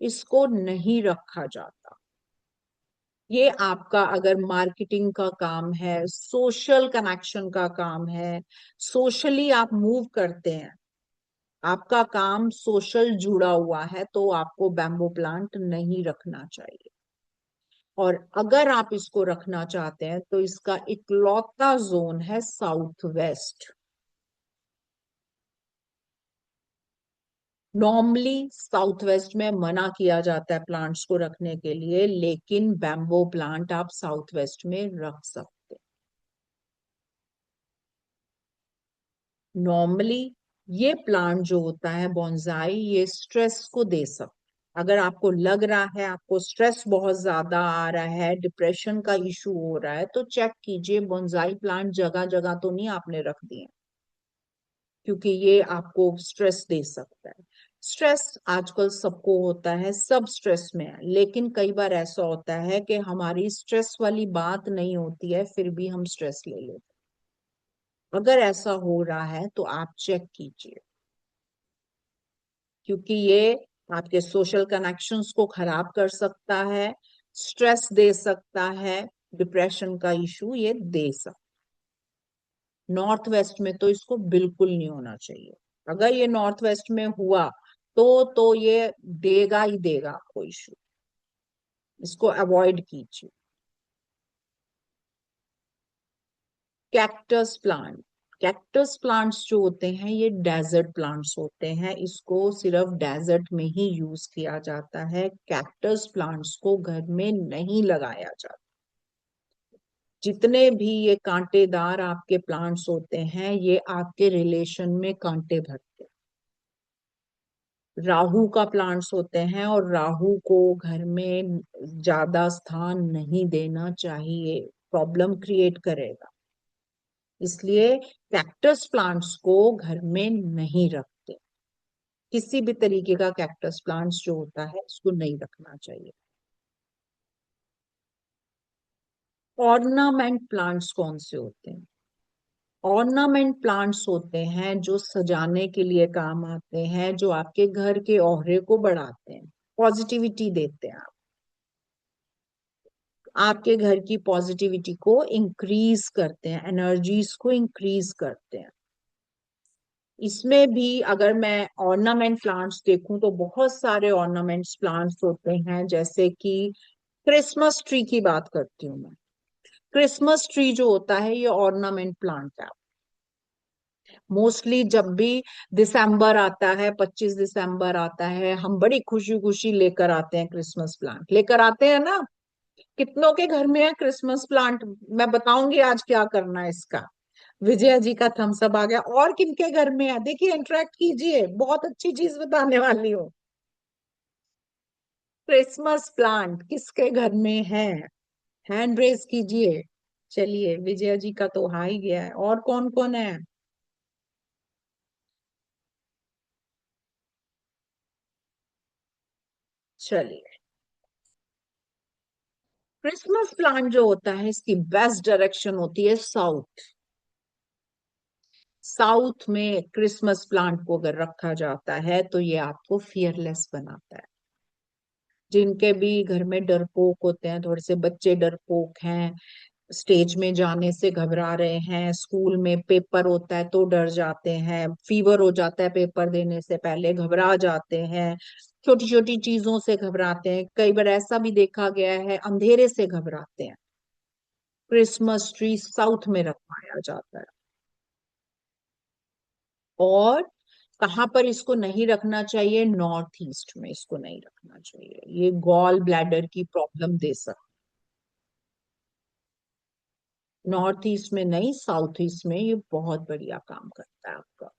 इसको नहीं रखा जाता। ये आपका अगर मार्केटिंग का काम है, सोशल कनेक्शन का काम है, सोशली आप मूव करते हैं, आपका काम सोशल जुड़ा हुआ है, तो आपको बैम्बो प्लांट नहीं रखना चाहिए। और अगर आप इसको रखना चाहते हैं तो इसका इकलौता जोन है south west. Normally south west में मना किया जाता है प्लांट्स को रखने के लिए, लेकिन बैम्बो प्लांट आप साउथ वेस्ट में रख सकते हैं। नॉर्मली ये प्लांट जो होता है बॉन्जाई, ये स्ट्रेस को दे सकता है। अगर आपको लग रहा है आपको स्ट्रेस बहुत ज्यादा आ रहा है, डिप्रेशन का इशू हो रहा है, तो चेक कीजिए बॉन्जाई प्लांट जगह जगह तो नहीं आपने रख दिए, क्योंकि ये आपको स्ट्रेस दे सकता है। स्ट्रेस आजकल सबको होता है, सब स्ट्रेस में है, लेकिन कई बार ऐसा होता है कि हमारी स्ट्रेस वाली बात नहीं होती है, फिर भी हम स्ट्रेस ले लेते हैं। अगर ऐसा हो रहा है तो आप चेक कीजिए, क्योंकि ये आपके सोशल कनेक्शंस को खराब कर सकता है, स्ट्रेस दे सकता है, डिप्रेशन का इशू ये दे सकता है। नॉर्थ वेस्ट में तो इसको बिल्कुल नहीं होना चाहिए। अगर ये नॉर्थ वेस्ट में हुआ तो ये देगा ही देगा आपको इशू। इसको अवॉइड कीजिए। Cactus plant. कैक्टस प्लांट्स जो होते हैं ये डेजर्ट प्लांट्स होते हैं, इसको सिर्फ डेजर्ट में ही यूज किया जाता है। कैक्टस प्लांट्स को घर में नहीं लगाया जाता। जितने भी ये कांटेदार आपके प्लांट्स होते हैं, ये आपके रिलेशन में कांटे भरते हैं। राहु का प्लांट्स होते हैं, और राहु को घर में ज्यादा स्थान नहीं देना चाहिए, प्रॉब्लम क्रिएट करेगा। इसलिए कैक्टस प्लांट्स को घर में नहीं रखते। किसी भी तरीके का कैक्टस प्लांट्स जो होता है इसको नहीं रखना चाहिए। ऑर्नामेंट प्लांट्स कौन से होते हैं? ऑर्नामेंट प्लांट्स होते हैं जो सजाने के लिए काम आते हैं, जो आपके घर के औहरे को बढ़ाते हैं, पॉजिटिविटी देते हैं, आपके घर की पॉजिटिविटी को इंक्रीज करते हैं, एनर्जीज को इंक्रीज करते हैं। इसमें भी अगर मैं ऑर्नामेंट प्लांट्स देखूं तो बहुत सारे ऑर्नामेंट्स प्लांट्स होते हैं, जैसे कि क्रिसमस ट्री की बात करती हूँ मैं। क्रिसमस ट्री जो होता है ये ऑर्नामेंट प्लांट है। मोस्टली जब भी दिसंबर आता है, 25 दिसंबर आता है, हम बड़ी खुशी खुशी लेकर आते हैं क्रिसमस प्लांट, लेकर आते हैं ना। कितनों के घर में है क्रिसमस प्लांट? मैं बताऊंगी आज क्या करना है इसका। विजया जी का थम्स अप आ गया। और किनके घर में है? देखिए, इंटरेक्ट कीजिए, बहुत अच्छी चीज बताने वाली हूँ। क्रिसमस प्लांट किसके घर में है? हैंड रेस कीजिए। चलिए, विजया जी का तो आ ही गया है। और कौन कौन है? चलिए, क्रिसमस प्लांट जो होता है इसकी बेस्ट डायरेक्शन होती है साउथ। साउथ में क्रिसमस प्लांट को अगर रखा जाता है तो ये आपको फियरलेस बनाता है। जिनके भी घर में डरपोक होते हैं, थोड़े से बच्चे डरपोक हैं, स्टेज में जाने से घबरा रहे हैं, स्कूल में पेपर होता है तो डर जाते हैं, फीवर हो जाता है पेपर देने से पहले, घबरा जाते हैं, छोटी छोटी चीजों से घबराते हैं, कई बार ऐसा भी देखा गया है अंधेरे से घबराते हैं, क्रिसमस ट्री साउथ में रखवाया जाता है। और कहाँ पर इसको नहीं रखना चाहिए? नॉर्थ ईस्ट में इसको नहीं रखना चाहिए, ये गॉल ब्लैडर की प्रॉब्लम दे सकता। नॉर्थ ईस्ट में नहीं, साउथ ईस्ट में ये बहुत बढ़िया काम करता है आपका।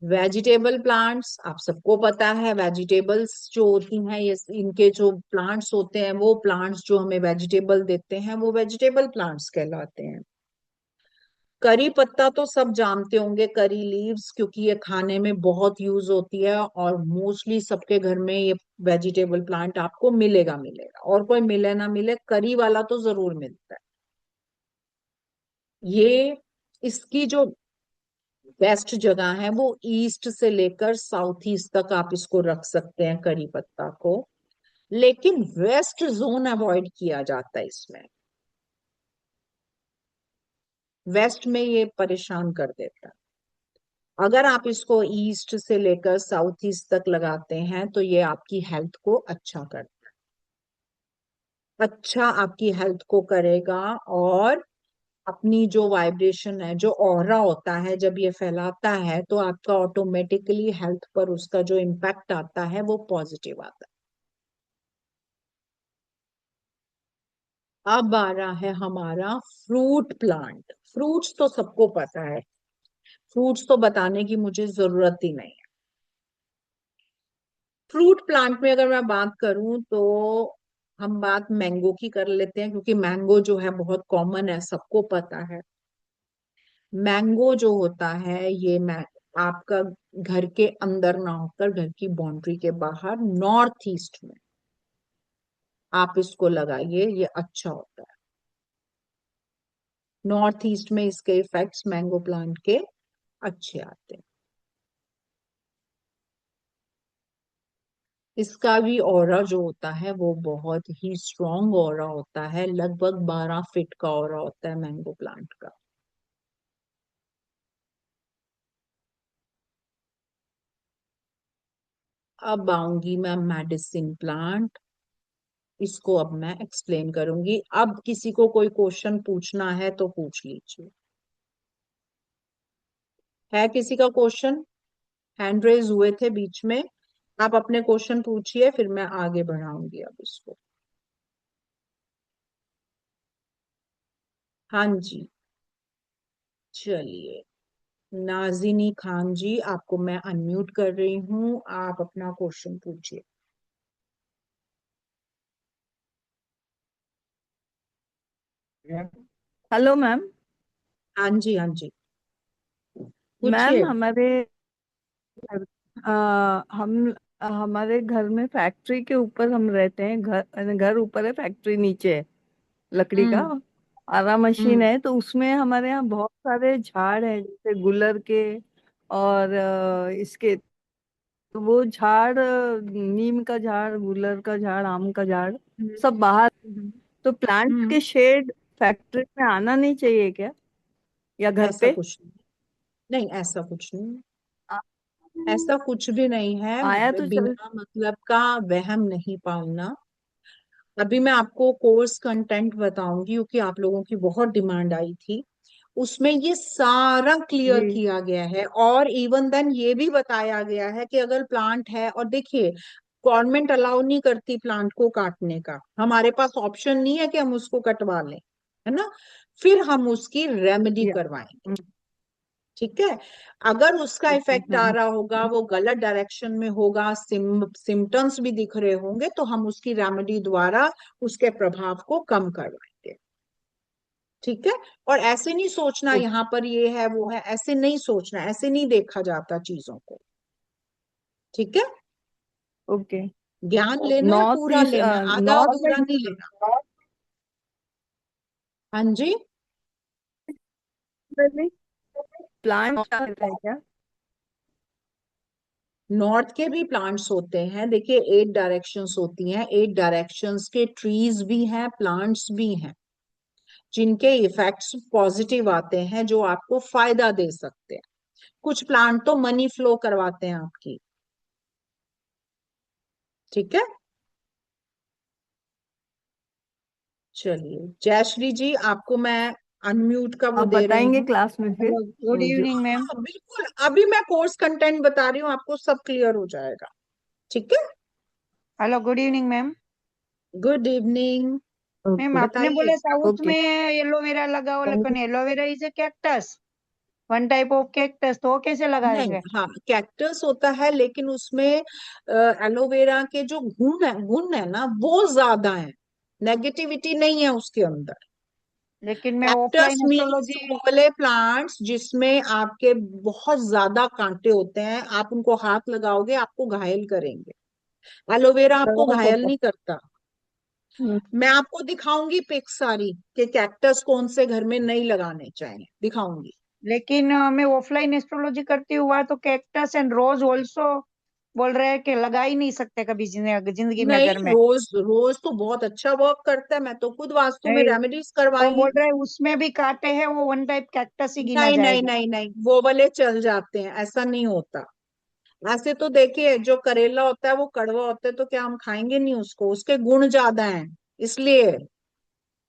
वेजिटेबल प्लांट्स आप सबको पता है, वेजिटेबल्स जो होती हैं ये, इनके जो प्लांट्स होते हैं, वो प्लांट्स जो हमें वेजिटेबल देते हैं वो वेजिटेबल प्लांट्स कहलाते हैं। करी पत्ता तो सब जानते होंगे, करी लीव्स, क्योंकि ये खाने में बहुत यूज होती है और मोस्टली सबके घर में ये वेजिटेबल प्लांट आपको मिलेगा मिलेगा, और कोई मिले ना मिले, करी वाला तो जरूर मिलता है। ये इसकी जो बेस्ट जगह है वो ईस्ट से लेकर साउथ ईस्ट तक आप इसको रख सकते हैं, करी पत्ता को। लेकिन वेस्ट जोन अवॉइड किया जाता है इसमें। वेस्ट में ये परेशान कर देता है। अगर आप इसको ईस्ट से लेकर साउथ ईस्ट तक लगाते हैं तो ये आपकी हेल्थ को अच्छा करता है, अच्छा आपकी हेल्थ को करेगा। और अपनी जो वाइब्रेशन है, जो ऑरा होता है, जब ये फैलाता है तो आपका ऑटोमेटिकली हेल्थ पर उसका जो इम्पैक्ट आता है वो पॉजिटिव आता है। अब आ रहा है हमारा फ्रूट प्लांट। फ्रूट्स तो सबको पता है, फ्रूट्स तो बताने की मुझे जरूरत ही नहीं है। फ्रूट प्लांट में अगर मैं बात करूं तो हम बात मैंगो की कर लेते हैं, क्योंकि मैंगो जो है बहुत कॉमन है, सबको पता है। मैंगो जो होता है ये आपका घर के अंदर ना होकर घर की बाउंड्री के बाहर नॉर्थ ईस्ट में आप इसको लगाइए, ये अच्छा होता है। नॉर्थ ईस्ट में इसके इफेक्ट्स मैंगो प्लांट के अच्छे आते हैं। इसका भी ऑरा जो होता है वो बहुत ही स्ट्रॉन्ग ऑरा होता है, लगभग 12 फीट का ऑरा होता है मैंगो प्लांट का। अब आऊंगी मैं मेडिसिन प्लांट। इसको अब मैं एक्सप्लेन करूंगी। अब किसी को कोई क्वेश्चन पूछना है तो पूछ लीजिए। है किसी का क्वेश्चन? हैंड रेज हुए थे बीच में, आप अपने क्वेश्चन पूछिए, फिर मैं आगे बढ़ाऊंगी अब इसको। हाँ जी, चलिए। नाजिनी खान जी, आपको मैं अनम्यूट कर रही हूँ, आप अपना क्वेश्चन पूछिए। Hello ma'am. हाँ जी, हाँ जी, पूछिए। मैम हम हमारे घर में फैक्ट्री के ऊपर हम रहते हैं। घर घर ऊपर है, फैक्ट्री नीचे है लकड़ी का। हम्म। आरा मशीन हम्म है, तो उसमें हमारे यहाँ बहुत सारे झाड़ हैं, जैसे गुलर के और इसके। तो वो झाड़, नीम का झाड़, गुलर का झाड़, आम का झाड़, हम्म सब बाहर। हम्म तो प्लांट हम्म। के शेड फैक्ट्री में आना नहीं चाहिए क्या, या घर ऐसा पे? कुछ नहीं, नहीं ऐसा कुछ नहीं, आ- ऐसा कुछ भी नहीं है। आया तो चल। बिना मतलब का वहम नहीं पालना। अभी मैं आपको कोर्स कंटेंट बताऊंगी क्योंकि आप लोगों की बहुत डिमांड आई थी। उसमें ये सारा क्लियर जी। किया गया है, और इवन देन ये भी बताया गया है कि अगर प्लांट है, और देखिए गवर्नमेंट अलाउ नहीं करती प्लांट को काटने का, हमारे पास ऑप्शन नहीं है कि हम उसको कटवा लें, है ना। फिर हम उसकी रेमेडी या। करवाएंगे। ठीक है। अगर उसका ओके। इफेक्ट आ रहा होगा, वो गलत डायरेक्शन में होगा, सिम्टम्स भी दिख रहे होंगे, तो हम उसकी रेमेडी द्वारा उसके प्रभाव को कम करवाएंगे। ठीक है। और ऐसे नहीं सोचना यहाँ पर ये है वो है, ऐसे नहीं सोचना, ऐसे नहीं देखा जाता चीजों को। ठीक है। ओके। ज्ञान लेना है, नॉर्थ पूरा ईस्ट, लेना, आधा नॉर्थ अधूरा नहीं लेना। हाँ जी। में प्लांट है क्या? नॉर्थ के भी प्लांट्स होते हैं, देखिए 8 डायरेक्शंस होती हैं, 8 डायरेक्शंस के ट्रीज भी हैं, प्लांट्स भी हैं, जिनके इफेक्ट्स पॉजिटिव आते हैं, जो आपको फायदा दे सकते हैं। कुछ प्लांट तो मनी फ्लो करवाते हैं आपकी। ठीक है। चलिए जयश्री जी, आपको मैं अनम्यूट का वो आप दे रही बताएंगे हूँ। क्लास में फिर? हेलो, गुड जो इवनिंग मैम। हाँ बिल्कुल, अभी मैं कोर्स कंटेंट बता रही हूँ, आपको सब क्लियर हो जाएगा। ठीक है। Hello, good evening ma'am. Good evening. Ma'am, okay. आपने बताइए। बोला साउथ ओके। में एलोवेरा लगाओ, लेकिन aloe vera is a cactus, one type of cactus, तो वो कैसे नहीं, लगाएंगे? हाँ कैक्टस होता है, लेकिन उसमें एलोवेरा के जो गुण है ना वो ज्यादा है, नेगेटिविटी नहीं है उसके अंदर। लेकिन मैं कैक्टस ऑफलाइन मीन्स एस्ट्रोलॉजी। वो वाले प्लांट्स जिसमें आपके बहुत ज्यादा कांटे होते हैं, आप उनको हाथ लगाओगे आपको घायल करेंगे। एलोवेरा आपको घायल नहीं करता। मैं आपको दिखाऊंगी पिक सारी कि कैक्टस कौन से घर में नहीं लगाने चाहिए, दिखाऊंगी। लेकिन मैं ऑफलाइन एस्ट्रोलॉजी करती हुआ तो कैक्टस एंड रोज ऑल्सो बोल रहे हैं कि लगा ही नहीं सकते कभी जिंदगी में नहीं, घर में। रोज रोज तो बहुत अच्छा वर्क करता है, मैं तो खुद वास्तु में नहीं, रेमेडीज वो करवाई बोल हैं। रहे हैं उसमें भी कांटे हैं, वो वन टाइप कैक्टस ही गिना नहीं नहीं जाएगा। नहीं नहीं, वो वाले चल जाते हैं, ऐसा नहीं होता। ऐसे तो देखिए जो करेला होता है वो कड़वा होता है, तो क्या हम खाएंगे नहीं उसको, उसके गुण ज्यादा हैं इसलिए,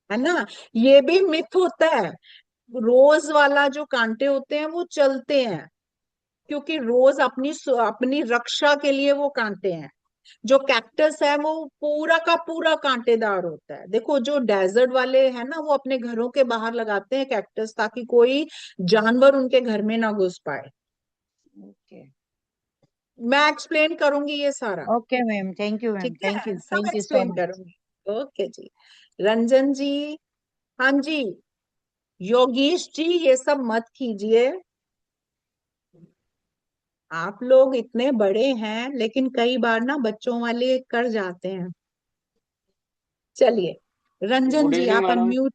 है ना। ये भी मिथ होता है। रोज वाला जो कांटे होते हैं वो चलते हैं, क्योंकि रोज अपनी अपनी रक्षा के लिए वो कांटे हैं। जो कैक्टस है वो पूरा का पूरा कांटेदार होता है। देखो जो डेजर्ट वाले हैं ना, वो अपने घरों के बाहर लगाते हैं कैक्टस, ताकि कोई जानवर उनके घर में ना घुस पाए। ओके। मैं एक्सप्लेन करूंगी ये सारा। Okay ma'am, thank you ma'am, ठीक है, सब thank you so explain much. करूंगी। ओके जी। रंजन जी। हाँ जी। योगेश जी, ये सब मत कीजिए। आप लोग इतने बड़े हैं, लेकिन कई बार ना बच्चों वाले कर जाते हैं। चलिए रंजन गुड जी इवनिंग आप मैडम। अनम्यूट।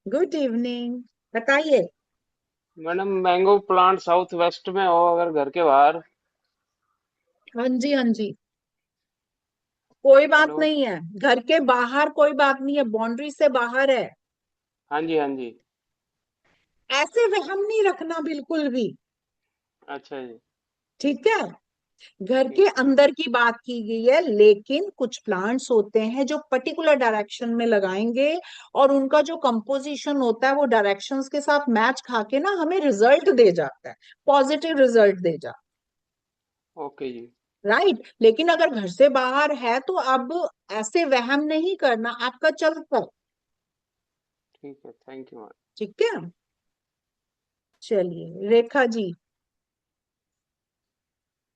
Good evening. बताइए। Madam, mango plant south west में हो अगर घर के बाहर। हाँ जी हाँ जी, कोई बात हेलो। नहीं है। घर के बाहर कोई बात नहीं है, बाउंड्री से बाहर है। हाँ जी, हाँ जी। ऐसे वहम नहीं रखना बिल्कुल भी। अच्छा जी। ठीक है। घर के ठीक। अंदर की बात की गई है, लेकिन कुछ प्लांट्स होते हैं जो पर्टिकुलर डायरेक्शन में लगाएंगे, और उनका जो कंपोजिशन होता है वो डायरेक्शंस के साथ मैच खा के ना हमें रिजल्ट दे जाता है, पॉजिटिव रिजल्ट दे जाता ओके जी। है। राइट। लेकिन अगर घर से बाहर है तो अब ऐसे वहम नहीं करना, आपका चलता है। ठीक है, थैंक यू मैडम। ठीक है। चलिए रेखा जी,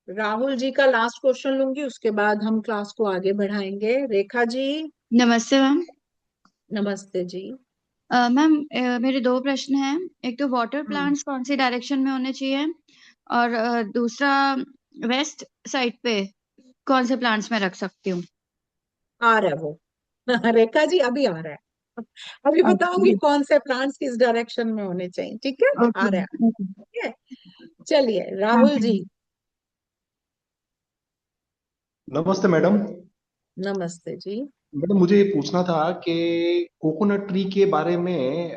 राहुल जी का लास्ट क्वेश्चन लूंगी, उसके बाद हम क्लास को आगे बढ़ाएंगे। रेखा जी। नमस्ते मैम। नमस्ते जी। मैम, मेरे दो प्रश्न हैं। एक तो वाटर हम्म। प्लांट्स कौन सी डायरेक्शन में होने चाहिए, और दूसरा वेस्ट साइड पे कौन से प्लांट्स मैं रख सकती हूँ? आ रहा है वो रेखा जी, अभी आ रहा है। अभी बताऊंगी ओके कौन से प्लांट्स किस डायरेक्शन में होने चाहिए, ठीक है। आ ओके रहा है, ओके। ठीक है। चलिए हाँ राहुल जी। नमस्ते मैडम। नमस्ते जी। मैडम मुझे ये पूछना था कि कोकोनट ट्री के बारे में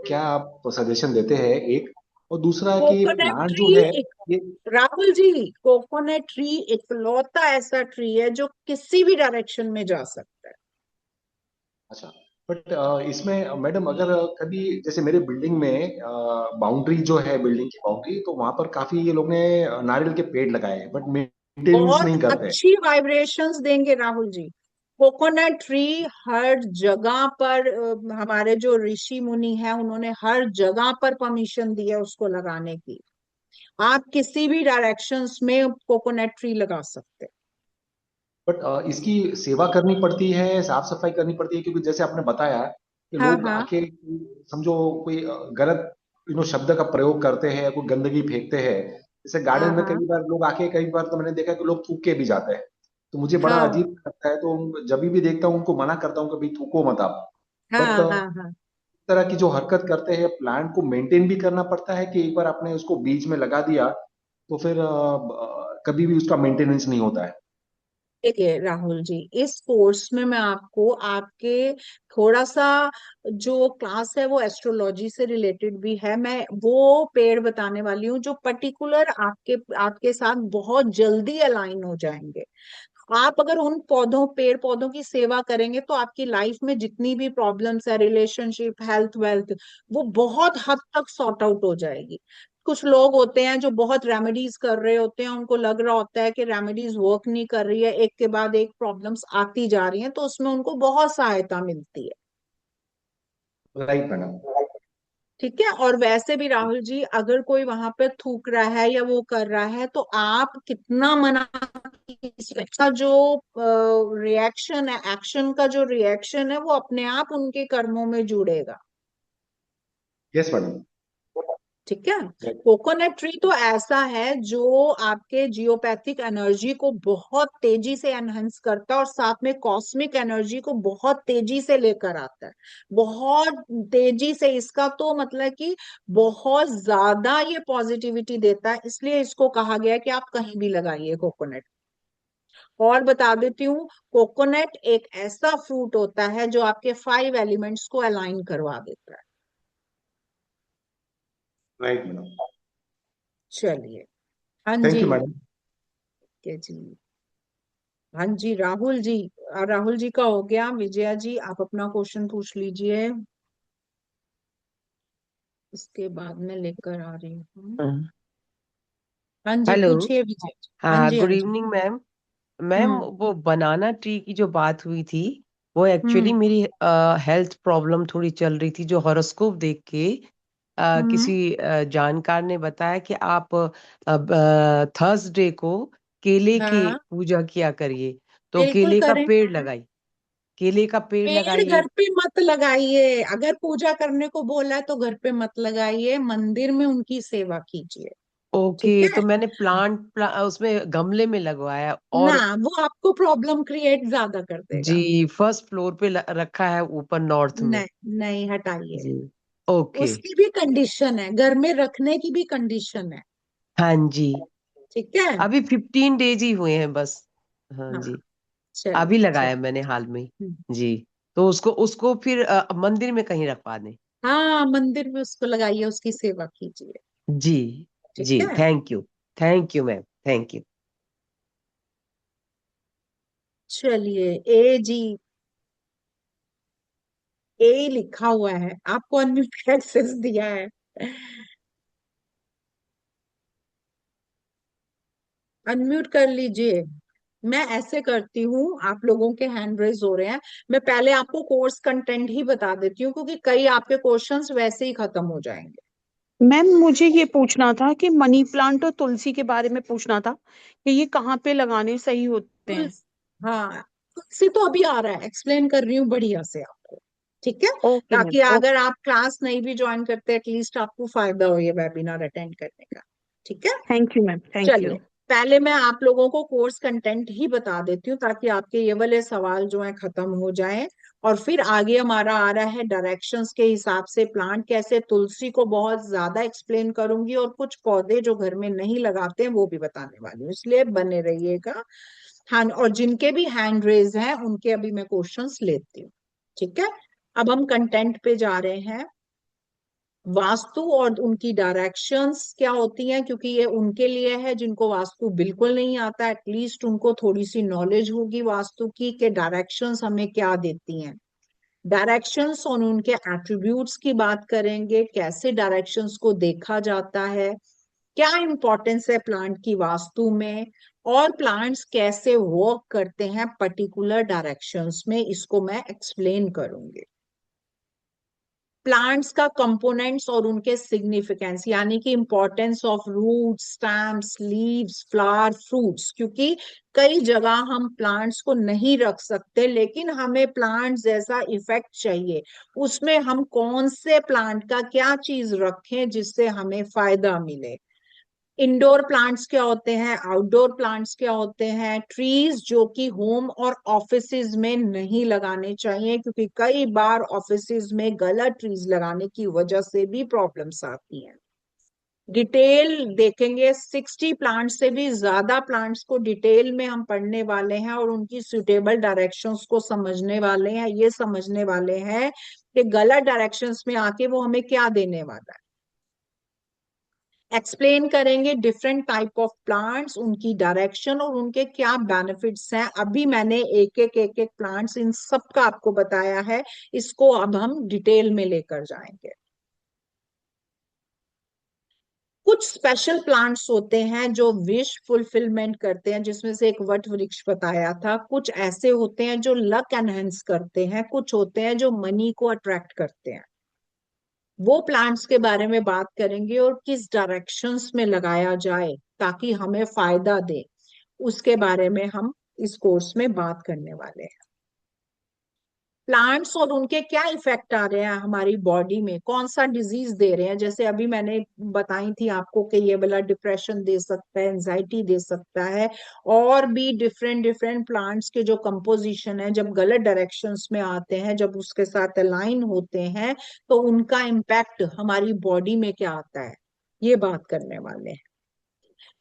क्या आप सजेशन देते हैं, एक। और दूसरा कि कोकोनट प्लांट जो ट्री है एक, ये। राहुल जी, कोकोनट ट्री इकलौता ऐसा ट्री है जो किसी भी डायरेक्शन में जा सकता है। अच्छा, बट इसमें मैडम अगर कभी जैसे मेरे बिल्डिंग में बाउंड्री जो है, बिल्डिंग की बाउंड्री, तो वहां पर काफी ये लोग ने नारियल के पेड़ लगाए हैं, बट मेंटेनेंस बहुत नहीं करते। अच्छी वाइब्रेशंस देंगे राहुल जी। कोकोनट ट्री हर जगह पर, हमारे जो ऋषि मुनि हैं उन्होंने हर जगह पर परमिशन दी है उसको लगाने की। आप किसी भी डायरेक्शंस में कोकोनट ट्री लगा सकते हैं। बट इसकी सेवा करनी पड़ती है, साफ सफाई करनी पड़ती है, क्योंकि जैसे आपने बताया कि हाँ लोग हाँ आके समझो कोई गलत शब्द का प्रयोग करते हैं, कोई गंदगी फेंकते हैं। जैसे हाँ गार्डन में हाँ कई बार लोग आके, कई बार तो मैंने देखा है कि लोग थूक के भी जाते हैं। तो मुझे बड़ा हाँ अजीब लगता है, तो जब भी देखता हूँ उनको मना करता हूँ कि भाई थूको मत आप। बट हाँ हाँ हाँ। इस तरह की जो हरकत करते हैं, प्लांट को मेंटेन भी करना पड़ता है कि एक बार आपने उसको बीच में लगा दिया तो फिर कभी भी उसका मेंटेनेंस नहीं होता है। देखिए राहुल जी, इस कोर्स में मैं आपको आपके थोड़ा सा जो क्लास है वो एस्ट्रोलॉजी से रिलेटेड भी है, मैं वो पेड़ बताने वाली हूँ जो पर्टिकुलर आपके आपके साथ बहुत जल्दी अलाइन हो जाएंगे। आप अगर उन पौधों पेड़ पौधों की सेवा करेंगे तो आपकी लाइफ में जितनी भी प्रॉब्लम्स है, रिलेशनशिप, हेल्थ, वेल्थ, वो बहुत हद तक सॉर्ट आउट हो जाएगी। कुछ लोग होते हैं जो बहुत रेमेडीज कर रहे होते हैं, उनको लग रहा होता है कि रेमेडीज वर्क नहीं कर रही है, एक के बाद एक प्रॉब्लम्स आती जा रही हैं, तो उसमें उनको बहुत सहायता मिलती है। Right madam. ठीक है। और वैसे भी राहुल जी, अगर कोई वहां पे थूक रहा है या वो कर रहा है तो आप कितना मना कीजिए, इसका जो रिएक्शन है, एक्शन का जो रिएक्शन है वो अपने आप उनके कर्मों में जुड़ेगा। Yes madam. ठीक है। कोकोनट ट्री तो ऐसा है जो आपके जियोपैथिक एनर्जी को बहुत तेजी से एनहेंस करता है और साथ में कॉस्मिक एनर्जी को बहुत तेजी से लेकर आता है। बहुत तेजी से, इसका तो मतलब कि बहुत ज्यादा ये पॉजिटिविटी देता है, इसलिए इसको कहा गया है कि आप कहीं भी लगाइए कोकोनट। और बता देती हूँ, कोकोनट एक ऐसा फ्रूट होता है जो आपके 5 एलिमेंट्स को अलाइन करवा देता है। Right madam. चलिए। हाँ थैंक जी। You madam. के जी। हाँ जी राहुल जी। राहुल जी का हो गया। विजया जी, आप अपना क्वेश्चन पूछ लीजिए, इसके बाद मैं लेकर आ रही हूँ। हाँ जी हेलो। पूछिए विजय जी। हाँ हाँ, जी हाँ गुड जी। Evening ma'am. मैम, हम्म वो बनाना ट्री की जो बात हुई थी, वो एक्चुअली हम्म मेरी हेल्थ प्रॉब्लम थोड़ी चल रही थी, जो हॉरोस्कोप देख के हम्म। किसी जानकार ने बताया कि आप थर्सडे को केले की हाँ पूजा किया करिए। तो बिल्कुल केले का करें। पेड़ लगाई, केले का पेड़ पेड़ लगाइए। घर पे मत लगाइए, अगर पूजा करने को बोला है तो घर पे मत लगाइए, मंदिर में उनकी सेवा कीजिए। ठीक ओके, है तो मैंने उसमें गमले में लगवाया। ना, और वो आपको प्रॉब्लम क्रिएट ज्यादा कर देगा। जी, फर्स्ट फ्लोर पे रखा है, ऊपर नॉर्थ में। नहीं नहीं, हटाइए। जी, ओके। उसकी भी कंडीशन है, घर में रखने की भी कंडीशन है। हाँ जी, ठीक है। अभी 15 डेज ही हुए हैं बस। हाँ हाँ जी, अभी चलिए लगाया चलिए। मैंने हाल में ही। हम्म, जी, तो उसको उसको फिर मंदिर में कहीं रखवा दें। हाँ मंदिर में उसको लगाइए, उसकी सेवा कीजिए। जी। ठीक जी, है। Thank you ma'am, thank you. चलिए ए जी, ए लिखा हुआ है, आपको अनम्यूट एक्सेस दिया है, अनम्यूट कर लीजिए। मैं ऐसे करती हूँ, आप लोगों के हैंड रेज हो रहे हैं, मैं पहले आपको कोर्स कंटेंट ही बता देती हूँ क्योंकि कई आपके क्वेश्चंस वैसे ही खत्म हो जाएंगे। मैम मुझे ये पूछना था कि मनी प्लांट और तुलसी के बारे में पूछना था कि ये कहाँ पे लगाने सही होते हैं। तुलसी, हाँ तुलसी तो अभी आ रहा है, एक्सप्लेन कर रही हूँ बढ़िया से आपको। ठीक है। ओके मैम ताकि अगर ओके। आप क्लास नहीं भी ज्वाइन करते, एटलीस्ट आपको फायदा हो ये वेबिनार अटेंड करने का। ठीक है। थैंक यू मैम थैंक चलिए, यू। पहले मैं आप लोगों को कोर्स कंटेंट ही बता देती हूँ ताकि आपके ये वाले सवाल जो है खत्म हो जाएं और फिर आगे हमारा आ रहा है डायरेक्शंस के हिसाब से प्लांट कैसे। तुलसी को बहुत ज्यादा एक्सप्लेन करूंगी और कुछ पौधे जो घर में नहीं लगाते हैं वो भी बताने वाली हूँ, इसलिए बने रहिएगा। हाँ, और जिनके भी हैंड रेज हैं उनके अभी मैं क्वेश्चंस लेती हूँ। ठीक है, अब हम कंटेंट पे जा रहे हैं। वास्तु और उनकी डायरेक्शंस क्या होती हैं, क्योंकि ये उनके लिए है जिनको वास्तु बिल्कुल नहीं आता, एटलीस्ट उनको थोड़ी सी नॉलेज होगी वास्तु की कि डायरेक्शंस हमें क्या देती हैं। डायरेक्शंस और उनके एट्रीब्यूट्स की बात करेंगे, कैसे डायरेक्शंस को देखा जाता है, क्या इंपॉर्टेंस है प्लांट की वास्तु में, और प्लांट्स कैसे वर्क करते हैं पर्टिकुलर डायरेक्शंस में, इसको मैं एक्सप्लेन करूंगी। प्लांट्स का कंपोनेंट्स और उनके सिग्निफिकेंस, यानी कि importance of roots, stems, leaves, flower, fruits, क्योंकि कई जगह हम प्लांट्स को नहीं रख सकते लेकिन हमें प्लांट जैसा इफेक्ट चाहिए, उसमें हम कौन से प्लांट का क्या चीज रखें जिससे हमें फायदा मिले। इंडोर प्लांट्स क्या होते हैं, आउटडोर प्लांट्स क्या होते हैं, ट्रीज जो कि होम और ऑफिसेज में नहीं लगाने चाहिए, क्योंकि कई बार ऑफिसेज में गलत ट्रीज लगाने की वजह से भी प्रॉब्लम्स आती हैं। डिटेल देखेंगे, 60 प्लांट्स से भी ज्यादा प्लांट्स को डिटेल में हम पढ़ने वाले हैं और उनकी सुटेबल डायरेक्शंस को समझने वाले हैं। ये समझने वाले हैं कि गलत डायरेक्शंस में आके वो हमें क्या देने वाला है। एक्सप्लेन करेंगे डिफरेंट टाइप ऑफ प्लांट्स, उनकी डायरेक्शन और उनके क्या बेनिफिट्स हैं। अभी मैंने एक एक प्लांट्स इन सब का आपको बताया है, इसको अब हम डिटेल में लेकर जाएंगे। कुछ स्पेशल प्लांट्स होते हैं जो विश फुलफिलमेंट करते हैं, जिसमें से एक वट वृक्ष बताया था। कुछ ऐसे होते हैं जो लक एनहेंस करते हैं, कुछ होते हैं जो मनी को अट्रैक्ट करते हैं। वो प्लांट्स के बारे में बात करेंगे और किस डायरेक्शंस में लगाया जाए ताकि हमें फायदा दे, उसके बारे में हम इस कोर्स में बात करने वाले हैं। प्लांट्स और उनके क्या इफेक्ट आ रहे हैं हमारी बॉडी में, कौन सा डिजीज दे रहे हैं। जैसे अभी मैंने बताई थी आपको कि ये वाला डिप्रेशन दे सकता है, एंजाइटी दे सकता है, और भी डिफरेंट डिफरेंट प्लांट्स के जो कंपोजिशन है जब गलत डायरेक्शंस में आते हैं, जब उसके साथ अलाइन होते हैं तो उनका इम्पैक्ट हमारी बॉडी में क्या आता है, ये बात करने वाले हैं।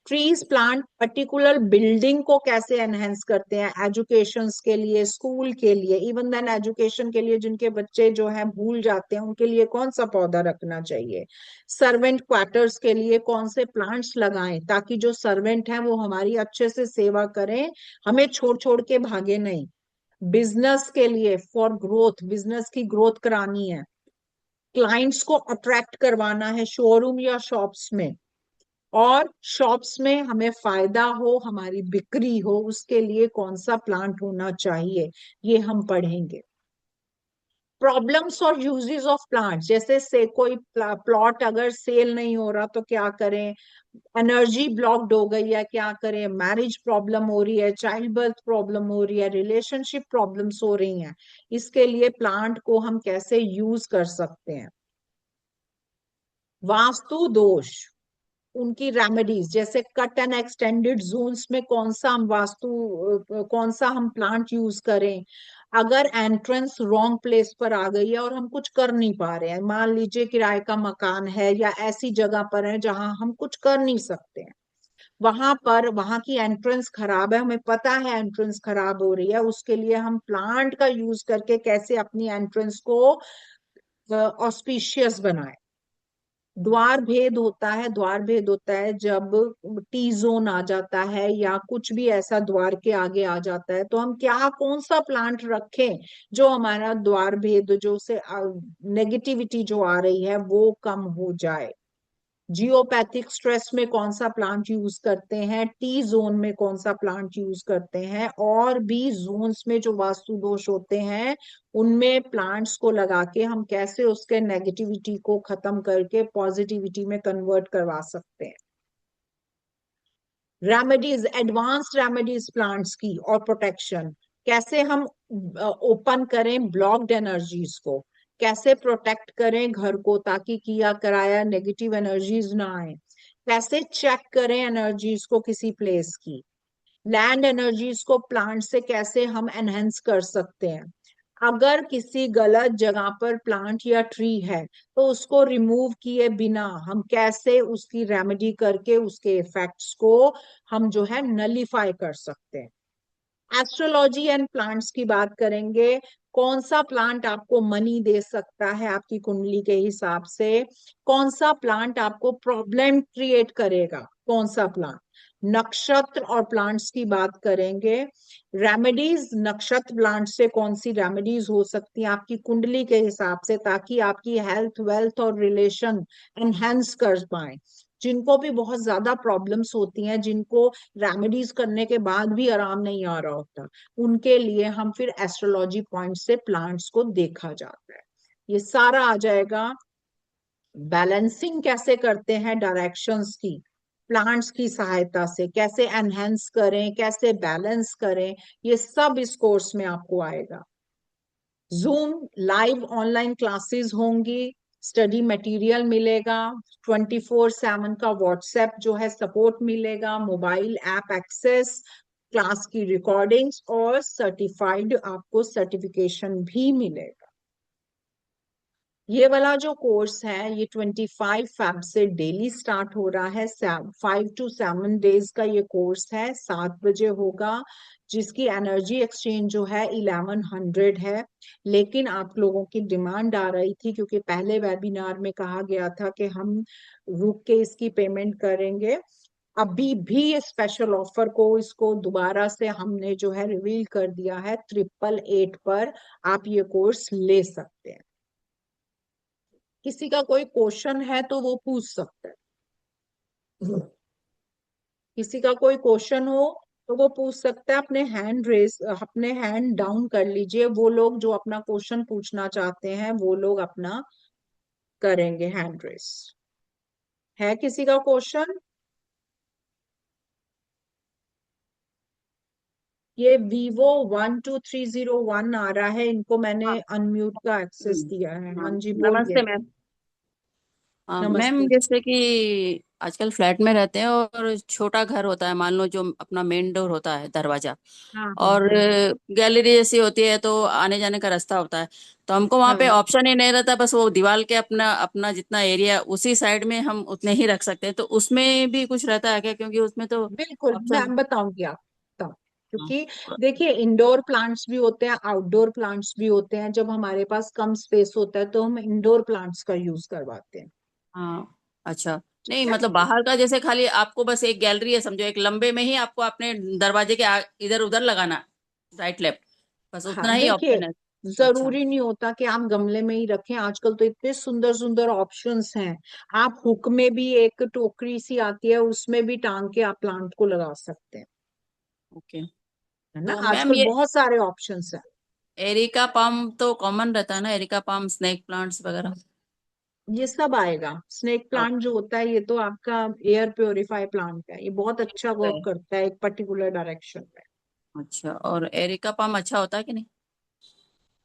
ट्रीज प्लांट पर्टिकुलर बिल्डिंग को कैसे एनहेंस करते हैं, एजुकेशन के लिए, स्कूल के लिए, इवन देन एजुकेशन के लिए जिनके बच्चे जो है भूल जाते हैं उनके लिए कौन सा पौधा रखना चाहिए। सर्वेंट क्वार्टर्स के लिए कौन से प्लांट्स लगाएं ताकि जो सर्वेंट हैं वो हमारी अच्छे से सेवा करें, हमें छोड़ छोड़ के भागे नहीं। बिजनेस के लिए फॉर ग्रोथ, बिजनेस की ग्रोथ करानी है, क्लाइंट्स को अट्रैक्ट करवाना है शोरूम या शॉप्स में, और शॉप्स में हमें फायदा हो, हमारी बिक्री हो, उसके लिए कौन सा प्लांट होना चाहिए, ये हम पढ़ेंगे। प्रॉब्लम्स और यूजेस ऑफ प्लांट, जैसे से कोई प्लॉट अगर सेल नहीं हो रहा तो क्या करें, एनर्जी ब्लॉक्ड हो गई है क्या करें, मैरिज प्रॉब्लम हो रही है, चाइल्ड बर्थ प्रॉब्लम हो रही है, रिलेशनशिप प्रॉब्लम्स हो रही हैं, इसके लिए प्लांट को हम कैसे यूज कर सकते हैं। वास्तु दोष, उनकी रेमेडीज, जैसे कट एंड एक्सटेंडेड जोन्स में कौन सा हम कौन सा हम प्लांट यूज करें। अगर एंट्रेंस रॉन्ग प्लेस पर आ गई है और हम कुछ कर नहीं पा रहे हैं, मान लीजिए किराए का मकान है या ऐसी जगह पर है जहां हम कुछ कर नहीं सकते हैं, वहां पर वहां की एंट्रेंस खराब है, हमें पता है एंट्रेंस खराब हो रही है, उसके लिए हम प्लांट का यूज करके कैसे अपनी एंट्रेंस को ऑस्पिशियस बनाए। द्वार भेद होता है, द्वार भेद होता है जब टी जोन आ जाता है या कुछ भी ऐसा द्वार के आगे आ जाता है, तो हम क्या कौन सा प्लांट रखें जो हमारा द्वार भेद जो से नेगेटिविटी जो आ रही है वो कम हो जाए। जियोपैथिक स्ट्रेस में कौन सा प्लांट यूज करते हैं, टी जोन में कौन सा प्लांट यूज करते हैं, और भी जोन्स में जो वास्तु दोष होते हैं उनमें प्लांट्स को लगा के हम कैसे उसके नेगेटिविटी को खत्म करके पॉजिटिविटी में कन्वर्ट करवा सकते हैं। रेमेडीज, एडवांस्ड रेमेडीज प्लांट्स की और प्रोटेक्शन, कैसे हम ओपन करें ब्लॉक्ड एनर्जीज को, कैसे प्रोटेक्ट करें घर को ताकि किया कराया नेगेटिव एनर्जीज ना आए, कैसे चेक करें एनर्जीज को किसी प्लेस की, लैंड एनर्जीज को प्लांट से कैसे हम एनहेंस कर सकते हैं, अगर किसी गलत जगह पर प्लांट या ट्री है तो उसको रिमूव किए बिना हम कैसे उसकी रेमेडी करके उसके इफेक्ट्स को हम जो है नलीफाई कर सकते हैं। एस्ट्रोलॉजी एंड प्लांट्स की बात करेंगे। कौन सा प्लांट आपको मनी दे सकता है आपकी कुंडली के हिसाब से, कौन सा प्लांट आपको प्रॉब्लम क्रिएट करेगा, कौन सा प्लांट। नक्षत्र और प्लांट्स की बात करेंगे। रेमेडीज, नक्षत्र प्लांट से कौन सी रेमेडीज हो सकती है आपकी कुंडली के हिसाब से, ताकि आपकी हेल्थ, वेल्थ और रिलेशन एनहेंस कर पाए। जिनको भी बहुत ज्यादा प्रॉब्लम्स होती हैं, जिनको रेमेडीज करने के बाद भी आराम नहीं आ रहा होता, उनके लिए हम फिर एस्ट्रोलॉजी पॉइंट से प्लांट्स को देखा जाता है। ये सारा आ जाएगा। बैलेंसिंग कैसे करते हैं डायरेक्शंस की, प्लांट्स की सहायता से कैसे एनहेंस करें, कैसे बैलेंस करें, ये सब इस कोर्स में आपको आएगा। जूम लाइव ऑनलाइन क्लासेस होंगी, स्टडी मटेरियल मिलेगा, 24/7 का व्हाट्सएप जो है सपोर्ट मिलेगा, मोबाइल ऐप एक्सेस, क्लास की रिकॉर्डिंग्स और सर्टिफाइड आपको सर्टिफिकेशन भी मिलेगा। ये वाला जो कोर्स है ये 25 फेब से डेली स्टार्ट हो रहा है। 5 to 7 डेज का ये कोर्स है, 7 बजे होगा, जिसकी एनर्जी एक्सचेंज जो है 1100 है। लेकिन आप लोगों की डिमांड आ रही थी, क्योंकि पहले वेबिनार में कहा गया था कि हम रुक के इसकी पेमेंट करेंगे। अभी भी ये स्पेशल ऑफर को, इसको दोबारा से हमने जो है रिवील कर दिया है। 888 पर आप ये कोर्स ले सकते हैं। किसी का कोई क्वेश्चन है तो वो पूछ सकता है। किसी का कोई क्वेश्चन हो तो वो पूछ सकता है। अपने हैंड डाउन कर लीजिए। वो लोग जो अपना क्वेश्चन पूछना चाहते हैं वो लोग अपना करेंगे हैंड रेस। है किसी का क्वेश्चन? ये Vivo 12301 आ रहा है, इनको मैंने हाँ। अनम्यूट का एक्सेस हम्म, दिया है। हाँ हाँ, जी, नमस्ते बोलिए। मैम। मैम नमस्ते। जैसे कि आजकल फ्लैट में रहते हैं और छोटा घर होता है, मान लो जो अपना मेन डोर होता है, दरवाजा, हाँ हाँ और हाँ गैलरी जैसी होती है तो आने जाने का रास्ता होता है, तो हमको वहां पे हाँ। ऑप्शन ही नहीं रहता, बस वो दीवार के अपना अपना जितना एरिया उसी साइड में हम उतने ही रख सकते हैं, तो उसमें भी कुछ रहता है क्या? क्योंकि उसमें तो बिल्कुल, ऑप्शन। मैं बताऊंगी आपको। हाँ, क्योंकि देखिए, इंडोर प्लांट्स भी होते हैं, आउटडोर प्लांट्स भी होते हैं। जब हमारे पास कम स्पेस होता है तो हम इंडोर प्लांट्स का यूज करवाते हैं। हाँ, अच्छा। ठीक नहीं है। मतलब बाहर का जैसे खाली आपको बस एक गैलरी है समझो, एक लंबे में ही आपको अपने दरवाजे के इधर उधर लगाना, राइट लेफ्ट, बस हाँ उतना ही देखिए, ऑप्शन है। अच्छा। जरूरी नहीं होता कि आप गमले में ही रखें। आजकल तो इतने सुंदर सुंदर ऑप्शंस हैं। आप हुक में भी, एक टोकरी सी आती है उसमें भी टांग के आप प्लांट को लगा सकते हैं। ओके। है ना, तो मैम आजकल ये बहुत सारे ऑप्शंस हैं। एरिका पाम तो कॉमन रहता है ना, एरिका पाम, स्नेक प्लांट्स वगैरह? ये सब आएगा। स्नेक प्लांट जो होता है ये तो आपका एयर प्योरीफाई प्लांट है। ये बहुत अच्छा वर्क ओके। करता है एक पर्टिकुलर डायरेक्शन में। अच्छा, और एरिका पाम अच्छा होता है कि नहीं?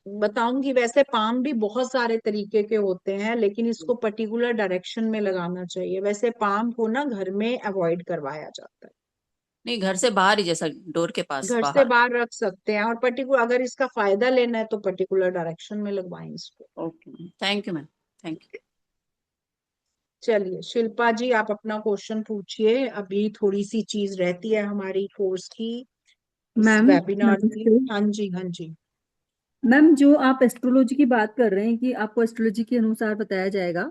बताऊंगी। वैसे पाम भी बहुत सारे तरीके के होते हैं, लेकिन इसको पर्टिकुलर डायरेक्शन में लगाना चाहिए। वैसे पाम को ना घर में अवॉइड करवाया जाता है। नहीं, घर से बाहर ही, जैसा डोर के पास घर से बाहर। बाहर रख सकते हैं, और पर्टिकुलर अगर इसका फायदा लेना है तो पर्टिकुलर डायरेक्शन में लगवाएं इसको। Okay ma'am, thank you ma'am, thank you. चलिए शिल्पा जी, आप अपना क्वेश्चन पूछिए। अभी थोड़ी सी चीज रहती है हमारी कोर्स की, इस मैम वेबिनार की। नमस्ते। हाँ जी, हाँ जी। मैम जो आप एस्ट्रोलॉजी की बात कर रहे हैं कि आपको एस्ट्रोलॉजी के अनुसार बताया जाएगा,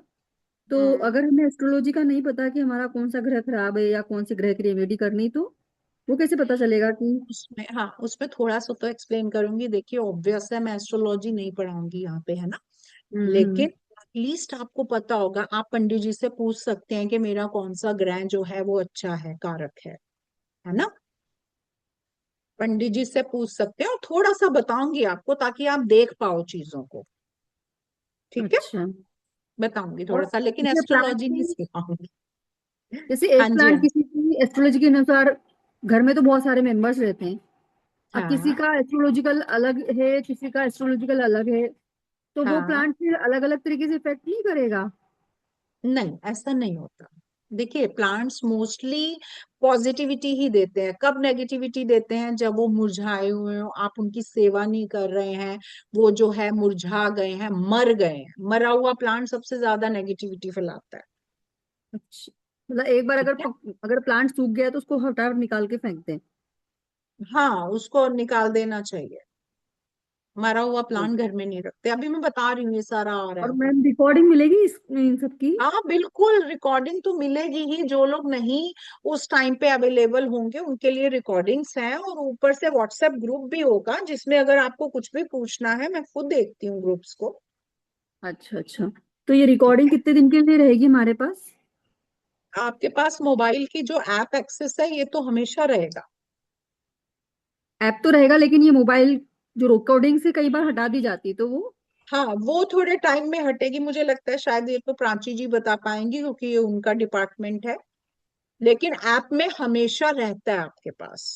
तो हम्म। अगर हमें एस्ट्रोलॉजी का नहीं पता कि हमारा कौन सा ग्रह खराब है या कौन से ग्रह की रेमेडी करनी, तो वो कैसे पता चलेगा कि। उसमें, हाँ, उसमें थोड़ा सा तो एक्सप्लेन करूंगी। देखिए, ऑब्वियस है मैं एस्ट्रोलॉजी नहीं पढ़ाऊंगी यहाँ पे, है ना। हम्म। लेकिन एटलीस्ट आपको पता होगा। आप पंडित जी से पूछ सकते हैं कि मेरा कौन सा ग्रह जो है वो अच्छा है, कारक है ना। पंडित जी से पूछ सकते हैं, और थोड़ा सा बताऊंगी आपको ताकि आप देख पाओ चीजों को। ठीक है, अच्छा। बताऊंगी थोड़ा और सा, लेकिन जैसे प्लांट एस्ट्रोलॉजी नहीं की, सिखाऊंगी। जैसे हाँ एक जी, प्लांट हाँ किसी की एस्ट्रोलॉजी के अनुसार, घर में तो बहुत सारे मेंबर्स रहते हैं, अब किसी हाँ का एस्ट्रोलॉजिकल अलग है, किसी का एस्ट्रोलॉजिकल अलग है, तो वो हाँ। प्लांट फिर अलग अलग तरीके से इफेक्ट नहीं करेगा? नहीं, ऐसा नहीं होता। देखिए प्लांट्स मोस्टली पॉजिटिविटी ही देते हैं। कब नेगेटिविटी देते हैं? जब वो मुरझाए हुए हो, आप उनकी सेवा नहीं कर रहे हैं, वो जो है मुरझा गए हैं, मर गए हैं। मरा हुआ प्लांट सबसे ज्यादा नेगेटिविटी फैलाता है। अच्छा, मतलब एक बार ठीक है। अगर प्लांट सूख गया तो उसको हटा निकाल के फेंक दें। हाँ, उसको निकाल देना चाहिए। मरा हुआ ठीक। प्लांट घर में नहीं रखते। अभी मैं बता रही हूँ, ये सारा आ रहा है और अभी। मैम रिकॉर्डिंग मिलेगी इन सब की? हाँ बिल्कुल, रिकॉर्डिंग तो मिलेगी ही। जो लोग नहीं उस टाइम पे अवेलेबल होंगे उनके लिए रिकॉर्डिंग्स हैं, और ऊपर से व्हाट्सएप ग्रुप भी होगा जिसमें अगर आपको कुछ भी पूछना है, मैं खुद देखती हूँ ग्रुप्स को। अच्छा अच्छा, तो ये ठीक रिकॉर्डिंग है। कितने दिन के लिए रहेगी हमारे पास? आपके पास मोबाइल की जो ऐप एक्सेस है ये तो हमेशा रहेगा। ऐप तो रहेगा, लेकिन ये मोबाइल जो रिकॉर्डिंग से कई बार हटा दी जाती तो वो? हाँ, वो थोड़े टाइम में हटेगी। मुझे लगता है शायद ये तो प्राची जी बता पाएंगी क्योंकि ये उनका डिपार्टमेंट है। लेकिन ऐप में हमेशा रहता है आपके पास।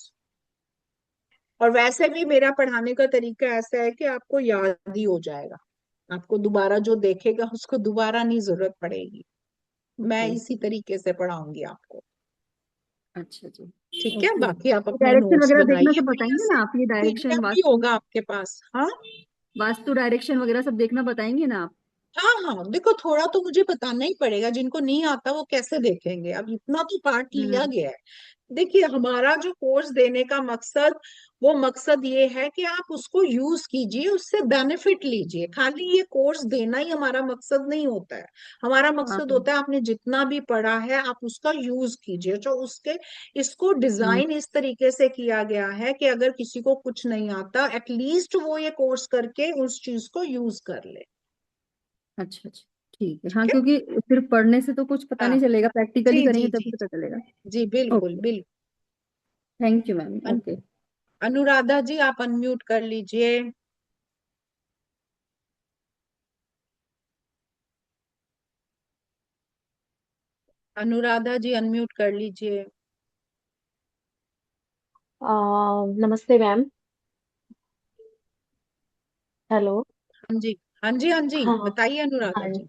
और वैसे भी मेरा पढ़ाने का तरीका ऐसा है कि आपको याद ही हो जाएगा। आपको दोबारा जो देखेगा उसको दोबारा नहीं जरूरत पड़ेगी। मैं ओके। इसी तरीके से पढ़ाऊंगी आपको। अच्छा जी। ठीक है, ओके, बाकी आप तो अपने डायरेक्शन नोट्स वगैरह देखना बनाइए सब बढ़िया बताएंगे से। ना आप? ये डायरेक्शन पीडीएफ भी वास्तु, होगा आपके पास। हाँ वास्तु डायरेक्शन वगैरह सब देखना बताएंगे ना आप? हाँ हाँ, देखो थोड़ा तो मुझे बताना ही पड़ेगा। जिनको नहीं आता वो कैसे देखेंगे? अब इतना तो पार्ट लिया हम्म। गया है। देखिए, हमारा जो कोर्स देने का मकसद, वो मकसद ये है कि आप उसको यूज कीजिए, उससे बेनिफिट लीजिए। खाली ये कोर्स देना ही हमारा मकसद नहीं होता है। हमारा हाँ। मकसद होता है आपने जितना भी पढ़ा है आप उसका यूज कीजिए। जो उसके इसको हम्म। डिजाइन इस तरीके से किया गया है कि अगर किसी को कुछ नहीं आता, एटलीस्ट वो ये कोर्स करके उस चीज को यूज कर ले। अच्छा अच्छा, ठीक है। हाँ, ठीक है। क्योंकि सिर्फ पढ़ने से तो कुछ पता हाँ नहीं चलेगा, प्रैक्टिकली जी करेंगे जी तभी जी पता चलेगा। जी, बिल्कुल ओके, बिल्कुल। Thank you ma'am. Okay. Anuradha ji, आप अनम्यूट कर लीजिए। अनुराधा जी अनम्यूट कर लीजिए। नमस्ते मैम। हेलो। हाँ जी, हाँ जी, हाँ जी, हाँ बताइए अनुराधा हाँ जी।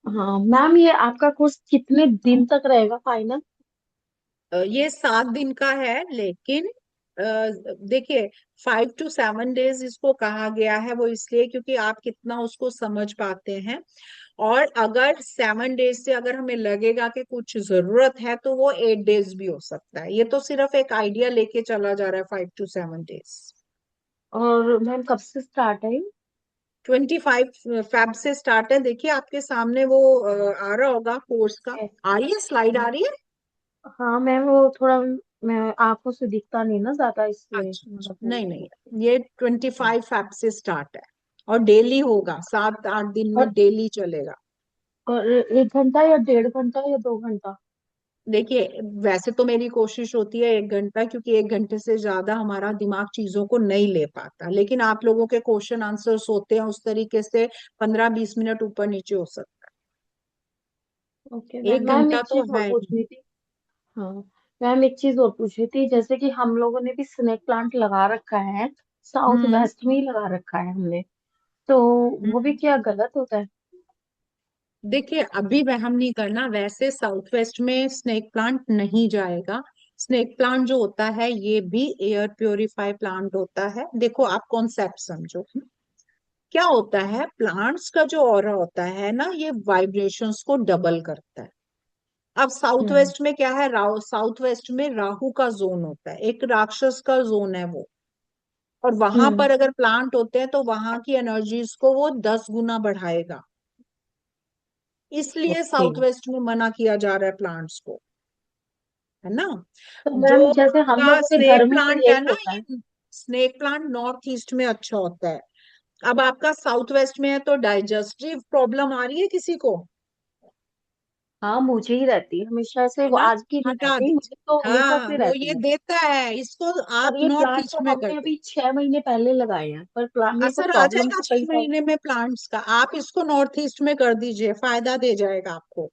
हाँ मैम, ये आपका कोर्स कितने दिन तक रहेगा फाइनल? ये 7 दिन का है, लेकिन देखिए 5 to 7 डेज इसको कहा गया है। वो इसलिए क्योंकि आप कितना उसको समझ पाते हैं। और अगर 7 डेज से अगर हमें लगेगा कि कुछ जरूरत है तो वो 8 डेज भी हो सकता है। ये तो सिर्फ एक आइडिया लेके चला जा रहा है। 5 to 7 डेज। और मैम कब से स्टार्ट है? 25 फेब से स्टार्ट है। देखिए आपके सामने वो आ रहा होगा कोर्स का। आ रही है स्लाइड, आ रही है। हाँ मैम, वो थोड़ा मैं आंखों से दिखता नहीं ना ज्यादा, इसलिए अच्छा मैं अच्छा, बोल नहीं रही नहीं, हूँ। ये 25 फेब से स्टार्ट है। और डेली होगा, 7-8 दिन में और डेली चलेगा। और 1 घंटा या 1.5 घंटा या 2 घंटा? देखिए, वैसे तो मेरी कोशिश होती है 1 घंटा, क्योंकि 1 घंटे से ज्यादा हमारा दिमाग चीजों को नहीं ले पाता। लेकिन आप लोगों के क्वेश्चन आंसर्स होते हैं उस तरीके से 15-20 मिनट ऊपर नीचे हो सकता ओके है। मैम। एक मैम घंटा एक तो चीज और है ही। पूछनी थी। हाँ मैम, एक चीज और पूछनी थी, जैसे कि हम लोगों ने भी स्नेक प्लांट लगा रखा है, साउथ हम्म वेस्ट में ही लगा रखा है हमने, तो वो भी हम्म। क्या गलत होता है? देखिए, अभी वहम नहीं करना। वैसे साउथ वेस्ट में स्नेक प्लांट नहीं जाएगा। स्नेक प्लांट जो होता है ये भी एयर प्योरीफाई प्लांट होता है। देखो, आप कॉन्सेप्ट समझो। क्या होता है, प्लांट्स का जो ऑरा होता है ना, ये वाइब्रेशंस को डबल करता है। अब साउथ हम्म। वेस्ट में क्या है, साउथ वेस्ट में राहु का जोन होता है, एक राक्षस का जोन है वो। और वहां हम्म। पर अगर प्लांट होते हैं तो वहां की एनर्जीज को वो 10 गुना बढ़ाएगा। इसलिए ओके। साउथ वेस्ट में मना किया जा रहा है प्लांट्स को, है ना। तो जो मैम जैसे हम आपका लोगों के घर स्नेक में तो प्लांट है यही ना, होता है। ये स्नेक प्लांट नॉर्थ ईस्ट में अच्छा होता है। अब आपका साउथ वेस्ट में है तो डाइजेस्टिव प्रॉब्लम आ रही है किसी को? हाँ, मुझे ही रहती है हमेशा से, है वो ना, आज की नहीं हटा रहती, मुझे तो दीजिए। हमेशा हाँ, से वो रहती ये है। देता है इसको। आप और ये नॉर्थ प्लांट तो ईस्ट में कर हमने दो। अभी 6 महीने पहले लगाए हैं, पर प्लांट मेरे को असर आ प्रॉब्लम जाएगा तो कई छह साल। महीने में प्लांट्स का। आप इसको नॉर्थ ईस्ट में कर दीजिए, फायदा दे जाएगा आपको।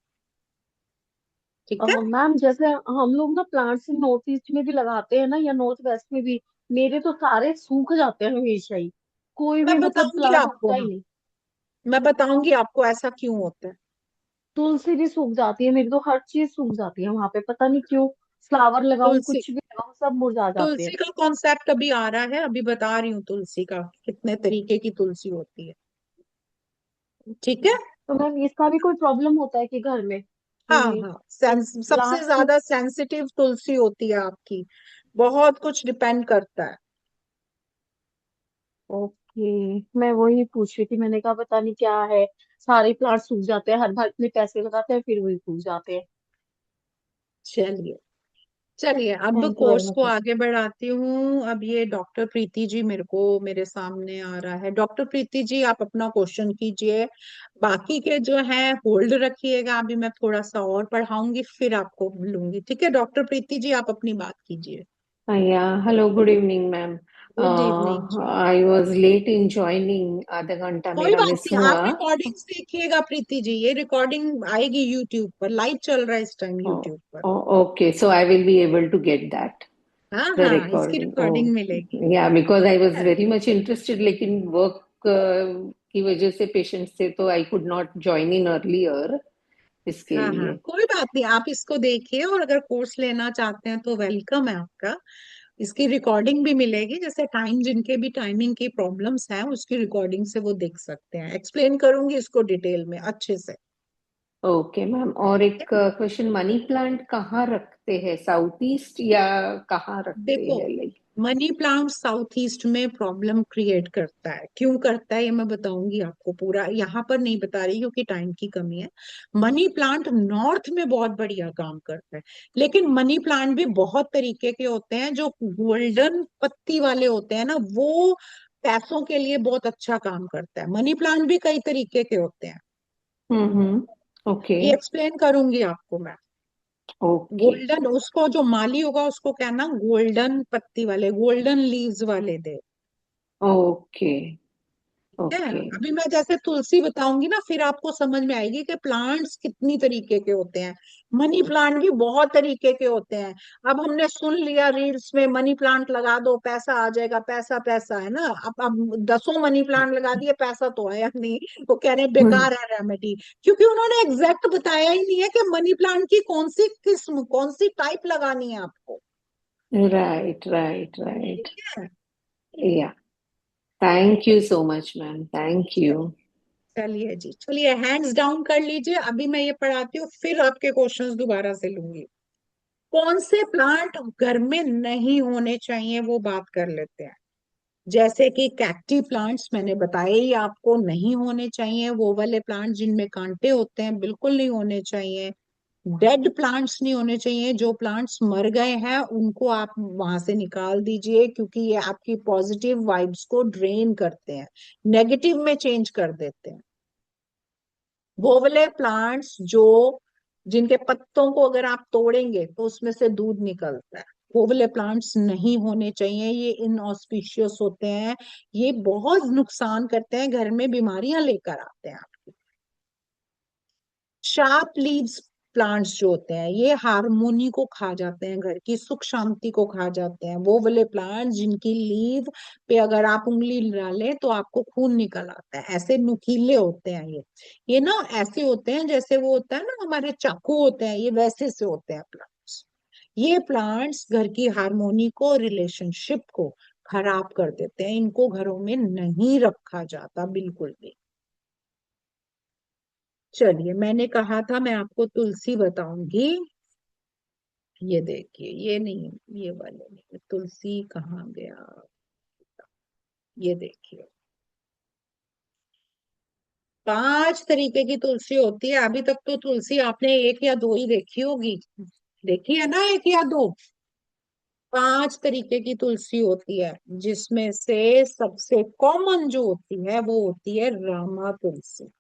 ठीक है। मैम जैसे हम लोग ना प्लांट्स नॉर्थ ईस्ट में भी लगाते हैं ना, या नॉर्थ वेस्ट में भी, मेरे तो सारे सूख जाते हैं हमेशा ही, कोई मैं भी मतलब बताऊंगी प्लांट आपको। उगता ही हाँ, नहीं। मैं बताऊंगी आपको ऐसा क्यों होता है। तुलसी भी सूख जाती है मेरी, तो हर चीज सूख जाती है वहां पे, पता नहीं क्यों। फ्लावर लगाऊं, तुलसी, कुछ भी लगाऊं, सब मुरझा जाते हैं। तुलसी का कॉन्सेप्ट अभी आ रहा है, अभी बता रही हूँ तुलसी का कितने तरीके की तुलसी होती है। ठीक है। तो मैम इसका भी कोई प्रॉब्लम होता है कि घर में, हाँ कि हाँ, सबसे प्लांट सूख। ज्यादा सेंसिटिव तुलसी होती है आपकी, बहुत कुछ डिपेंड करता है। ओके, मैं वही पूछ रही थी, मैंने कहा पता नहीं क्या है, सारे प्लांट सूख जाते हैं, हर बार इतने पैसे लगाते हैं फिर वही सूख जाते हैं। चलिए, चलिए अब thank you very course much को मैम। आगे बढ़ाती हूँ। अब ये डॉक्टर प्रीति जी मेरे सामने आ रहा है। डॉक्टर प्रीति जी, आप अपना क्वेश्चन कीजिए, बाकी के जो है होल्ड रखिएगा, अभी मैं थोड़ा सा और पढ़ाऊंगी फिर आपको लूंगी। ठीक है डॉक्टर प्रीति जी, आप अपनी बात कीजिए। Yeah, hello, good evening, ma'am. Good evening ji. I was late in joining. आधा घंटा कोई मेरा बात मिस नहीं, आप हुआ. रिकॉर्डिंग्स देखिएगा प्रीति जी, ये रिकॉर्डिंग आएगी यूट्यूब पर, लाइव चल रहा है इस टाइम Oh, यूट्यूब पर। okay, so I will be able to get that, हाँ the हाँ, इसकी recording. रिकॉर्डिंग Oh, मिलेगी। yeah, because I was है? very much interested, लेकिन work की वजह से patients से तो I could not join in earlier इसके हाँ हाँ, लिए. कोई बात नहीं, आप इसको देखिए और अगर कोर्स लेना चाहते हैं तो वेलकम है आपका। इसकी रिकॉर्डिंग भी मिलेगी, जैसे जिनके भी टाइमिंग की प्रॉब्लम्स हैं उसकी रिकॉर्डिंग से वो देख सकते हैं। एक्सप्लेन करूंगी इसको डिटेल में अच्छे से। ओके मैम, और एक क्वेश्चन, मनी प्लांट कहाँ रखते हैं, साउथ ईस्ट या कहाँ रखते देखो, हैं, like? Money plant south east में प्रॉब्लम क्रिएट करता है, क्यों करता है ये मैं बताऊंगी आपको, पूरा यहाँ पर नहीं बता रही क्योंकि टाइम की कमी है। मनी प्लांट नॉर्थ में बहुत बढ़िया काम करता है, लेकिन मनी प्लांट भी बहुत तरीके के होते हैं। जो गोल्डन पत्ती वाले होते हैं ना, वो पैसों के लिए बहुत अच्छा काम करता है। मनी प्लांट भी कई तरीके के होते हैं, ओके. ये एक्सप्लेन करूंगी आपको मैं। ओके. गोल्डन, उसको जो माली होगा उसको कहना गोल्डन पत्ती वाले, गोल्डन लीव्स वाले दे। ओके. ठीक है, ओके. अभी मैं जैसे तुलसी बताऊंगी ना, फिर आपको समझ में आएगी कि प्लांट्स कितनी तरीके के होते हैं। मनी प्लांट भी बहुत तरीके के होते हैं। अब हमने सुन लिया रील्स में मनी प्लांट लगा दो पैसा आ जाएगा, पैसा पैसा है ना। अब 10 मनी प्लांट लगा दिए, पैसा तो आया नहीं, वो कह रहे हैं बेकार है रेमेडी, क्योंकि उन्होंने एग्जैक्ट बताया ही नहीं है कि मनी प्लांट की कौन सी किस्म, कौन सी टाइप लगानी है आपको। Right, right, right. ठीक है, या, thank you so much ma'am, thank you. चलिए जी, चलिए हैंड्स डाउन कर लीजिए, अभी मैं ये पढ़ाती हूँ फिर आपके क्वेश्चंस दोबारा से लूंगी। कौन से प्लांट घर में नहीं होने चाहिए वो बात कर लेते हैं। जैसे कि कैक्टी प्लांट्स मैंने बताया ही आपको, नहीं होने चाहिए। वो वाले प्लांट जिनमें कांटे होते हैं बिल्कुल नहीं होने चाहिए। डेड प्लांट्स नहीं होने चाहिए, जो प्लांट्स मर गए हैं उनको आप वहां से निकाल दीजिए, क्योंकि ये आपकी पॉजिटिव वाइब्स को ड्रेन करते हैं, नेगेटिव में चेंज कर देते हैं। वो वाले प्लांट्स जो, जिनके पत्तों को अगर आप तोड़ेंगे तो उसमें से दूध निकलता है, वो वाले प्लांट्स नहीं होने चाहिए। ये इनऑस्पिशियस होते हैं, ये बहुत नुकसान करते हैं, घर में बीमारियां लेकर आते हैं आपकी। शार्प लीव्स प्लांट्स जो होते हैं ये हार्मोनी को खा जाते हैं, घर की सुख शांति को खा जाते हैं। वो वाले प्लांट्स जिनकी लीव पे अगर आप उंगली डालें तो आपको खून निकल आता है, ऐसे नुकीले होते हैं ये ना ऐसे होते हैं जैसे वो होता है ना हमारे चाकू होते हैं, ये वैसे से होते हैं प्लांट्स। ये प्लांट्स घर की हार्मोनी को, रिलेशनशिप को खराब कर देते हैं, इनको घरों में नहीं रखा जाता बिल्कुल भी। चलिए, मैंने कहा था मैं आपको तुलसी बताऊंगी। ये देखिए, ये नहीं, ये वाले नहीं, तुलसी कहाँ गया, ये देखिए। 5 तरीके की तुलसी होती है। अभी तक तो तुलसी आपने एक या दो ही देखी होगी, देखी है ना, एक या दो। 5 तरीके की तुलसी होती है, जिसमें से सबसे कॉमन जो होती है वो होती है रामा तुलसी।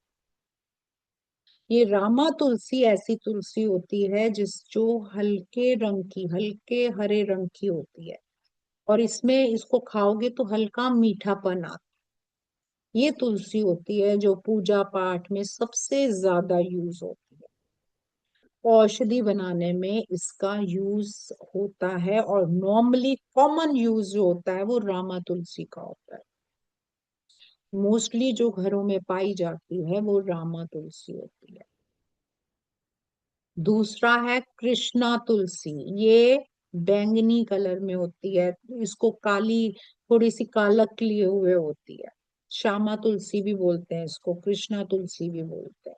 ये रामा तुलसी ऐसी तुलसी होती है जो हल्के रंग की, हल्के हरे रंग की होती है, और इसमें इसको खाओगे तो हल्का मीठापन आता है। ये तुलसी होती है जो पूजा पाठ में सबसे ज्यादा यूज होती है, औषधि बनाने में इसका यूज होता है, और नॉर्मली कॉमन यूज जो होता है वो रामा तुलसी का होता है। मोस्टली जो घरों में पाई जाती है वो रामा तुलसी होती है। दूसरा है कृष्णा तुलसी, ये बैंगनी कलर में होती है, इसको काली, थोड़ी सी कालक लिए हुए होती है। श्यामा तुलसी भी बोलते हैं इसको, कृष्णा तुलसी भी बोलते हैं।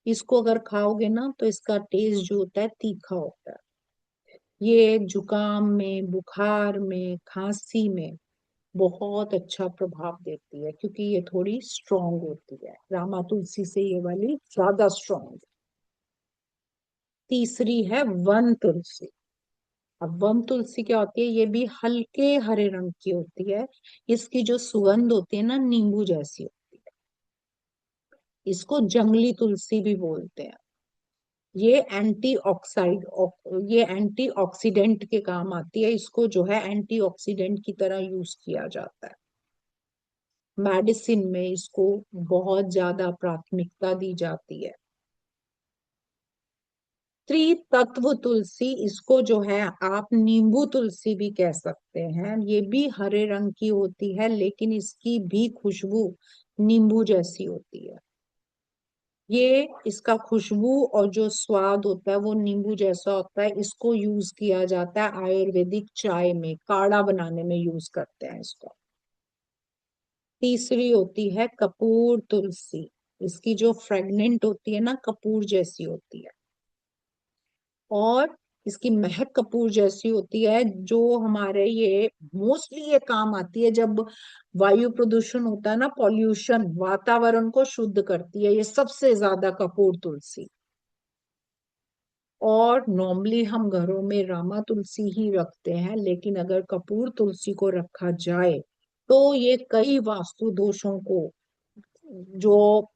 इसको अगर खाओगे ना तो इसका टेस्ट जो होता है तीखा होता है। ये जुकाम में, बुखार में, खांसी में बहुत अच्छा प्रभाव देती है, क्योंकि ये थोड़ी स्ट्रॉन्ग होती है। रामा तुलसी से ये वाली ज्यादा स्ट्रॉन्ग। तीसरी है वन तुलसी। अब वन तुलसी क्या होती है, ये भी हल्के हरे रंग की होती है। इसकी जो सुगंध होती है ना, नींबू जैसी होती है। इसको जंगली तुलसी भी बोलते हैं। ये ये एंटीऑक्सीडेंट के काम आती है। इसको जो है एंटीऑक्सीडेंट की तरह यूज किया जाता है। मेडिसिन में इसको बहुत ज्यादा प्राथमिकता दी जाती है। त्रितत्व तुलसी, इसको जो है आप नींबू तुलसी भी कह सकते हैं। ये भी हरे रंग की होती है, लेकिन इसकी भी खुशबू नींबू जैसी होती है। ये इसका खुशबू और जो स्वाद होता है वो नींबू जैसा होता है। इसको यूज किया जाता है आयुर्वेदिक चाय में, काढ़ा बनाने में यूज करते हैं इसको। तीसरी होती है कपूर तुलसी। इसकी जो फ्रेगनेंट होती है ना, कपूर जैसी होती है, और इसकी महक कपूर जैसी होती है। जो हमारे ये मोस्टली ये काम आती है जब वायु प्रदूषण होता है ना, पॉल्यूशन, वातावरण को शुद्ध करती है ये सबसे ज्यादा कपूर तुलसी। और नॉर्मली हम घरों में रामा तुलसी ही रखते हैं, लेकिन अगर कपूर तुलसी को रखा जाए तो ये कई वास्तु दोषों को, जो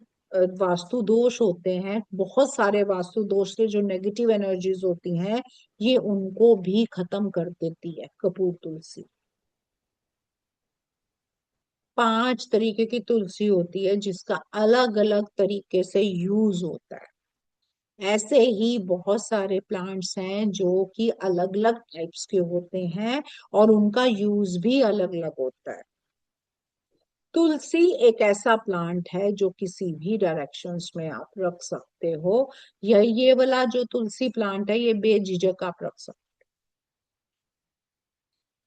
वास्तु दोष होते हैं, बहुत सारे वास्तु दोष से जो नेगेटिव एनर्जीज होती हैं, ये उनको भी खत्म कर देती है कपूर तुलसी। 5 तरीके की तुलसी होती है जिसका अलग अलग तरीके से यूज होता है। ऐसे ही बहुत सारे प्लांट्स हैं जो कि अलग अलग टाइप्स के होते हैं और उनका यूज भी अलग अलग होता है। तुलसी एक ऐसा प्लांट है जो किसी भी डायरेक्शंस में आप रख सकते हो। ये वाला जो तुलसी प्लांट है, ये बेझिझक आप रख सकते हो।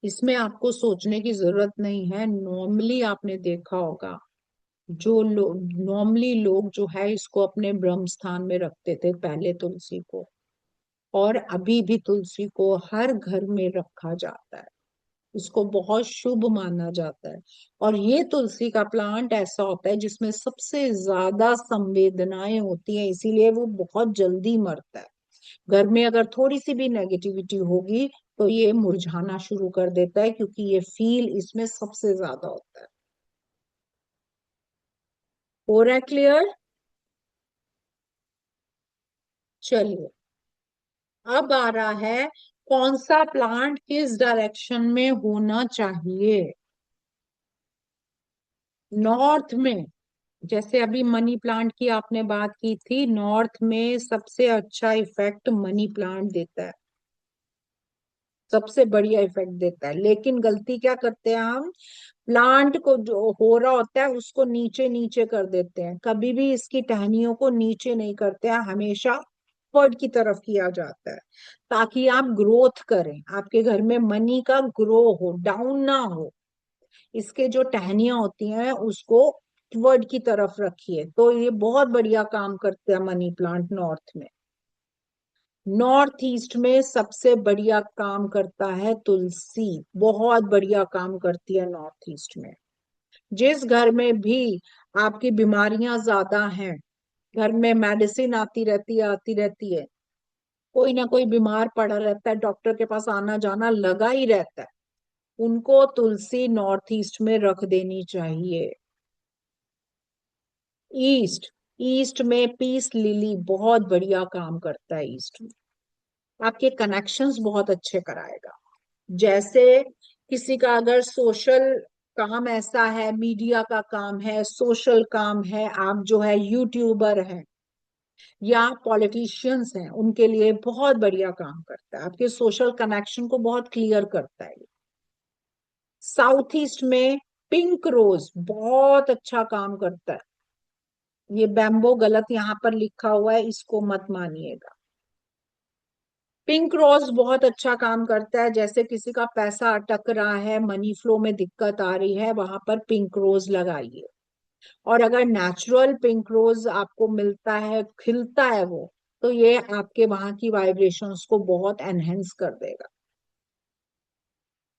इसमें आपको सोचने की जरूरत नहीं है। नॉर्मली आपने देखा होगा, जो नॉर्मली लोग जो है इसको अपने ब्रह्म स्थान में रखते थे पहले तुलसी को, और अभी भी तुलसी को हर घर में रखा जाता है। इसको बहुत शुभ माना जाता है। और ये तुलसी का प्लांट ऐसा होता है जिसमें सबसे ज्यादा संवेदनाएं होती हैं, इसीलिए वो बहुत जल्दी मरता है। घर में अगर थोड़ी सी भी नेगेटिविटी होगी तो ये मुरझाना शुरू कर देता है, क्योंकि ये फील इसमें सबसे ज्यादा होता है। हो रहा है क्लियर? चलिए, अब आ रहा है कौन सा प्लांट किस डायरेक्शन में होना चाहिए। नॉर्थ में, जैसे अभी मनी प्लांट की आपने बात की थी, नॉर्थ में सबसे अच्छा इफेक्ट मनी प्लांट देता है, सबसे बढ़िया इफेक्ट देता है। लेकिन गलती क्या करते हैं हम, प्लांट को जो हो रहा होता है उसको नीचे नीचे कर देते हैं। कभी भी इसकी टहनियों को नीचे नहीं करते हैं, हमेशा ऊपर की तरफ किया जाता है, ताकि आप ग्रोथ करें, आपके घर में मनी का ग्रो हो, डाउन ना हो। इसके जो टहनियां होती हैं उसको वर्ड की तरफ रखिए, तो ये बहुत बढ़िया काम करते हैं मनी प्लांट नॉर्थ में। नॉर्थ ईस्ट में सबसे बढ़िया काम करता है तुलसी, बहुत बढ़िया काम करती है नॉर्थ ईस्ट में। जिस घर में भी आपकी बीमारियां ज्यादा हैं, घर में मेडिसिन आती रहती है, कोई ना कोई बीमार पड़ा रहता है, डॉक्टर के पास आना जाना लगा ही रहता है, उनको तुलसी नॉर्थ ईस्ट में रख देनी चाहिए। ईस्ट, ईस्ट में पीस लिली बहुत बढ़िया काम करता है। ईस्ट में आपके कनेक्शंस बहुत अच्छे कराएगा। जैसे किसी का अगर सोशल काम ऐसा है, मीडिया का काम है, सोशल काम है, आप जो है यूट्यूबर हैं या पॉलिटिशियंस हैं, उनके लिए बहुत बढ़िया काम करता है, आपके सोशल कनेक्शन को बहुत क्लियर करता है। साउथ ईस्ट में पिंक रोज बहुत अच्छा काम करता है। ये बैम्बो गलत यहाँ पर लिखा हुआ है, इसको मत मानिएगा। पिंक रोज बहुत अच्छा काम करता है। जैसे किसी का पैसा अटक रहा है, मनी फ्लो में दिक्कत आ रही है, वहां पर पिंक रोज लगाइए। और अगर नेचुरल पिंक रोज आपको मिलता है, खिलता है वो, तो ये आपके वहां की वाइब्रेशंस को बहुत एनहेंस कर देगा।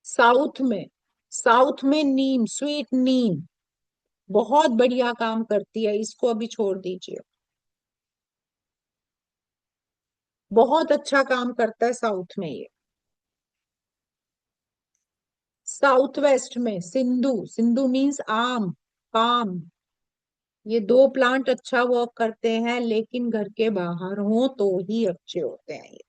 साउथ में साउथ में नीम, स्वीट नीम बहुत बढ़िया काम करती है, इसको अभी छोड़ दीजिए। बहुत अच्छा काम करता है साउथ में ये। साउथ वेस्ट में सिंधु, सिंधु मीन्स आम, पाम, ये दो प्लांट अच्छा वर्क करते हैं, लेकिन घर के बाहर हो तो ही अच्छे होते हैं ये।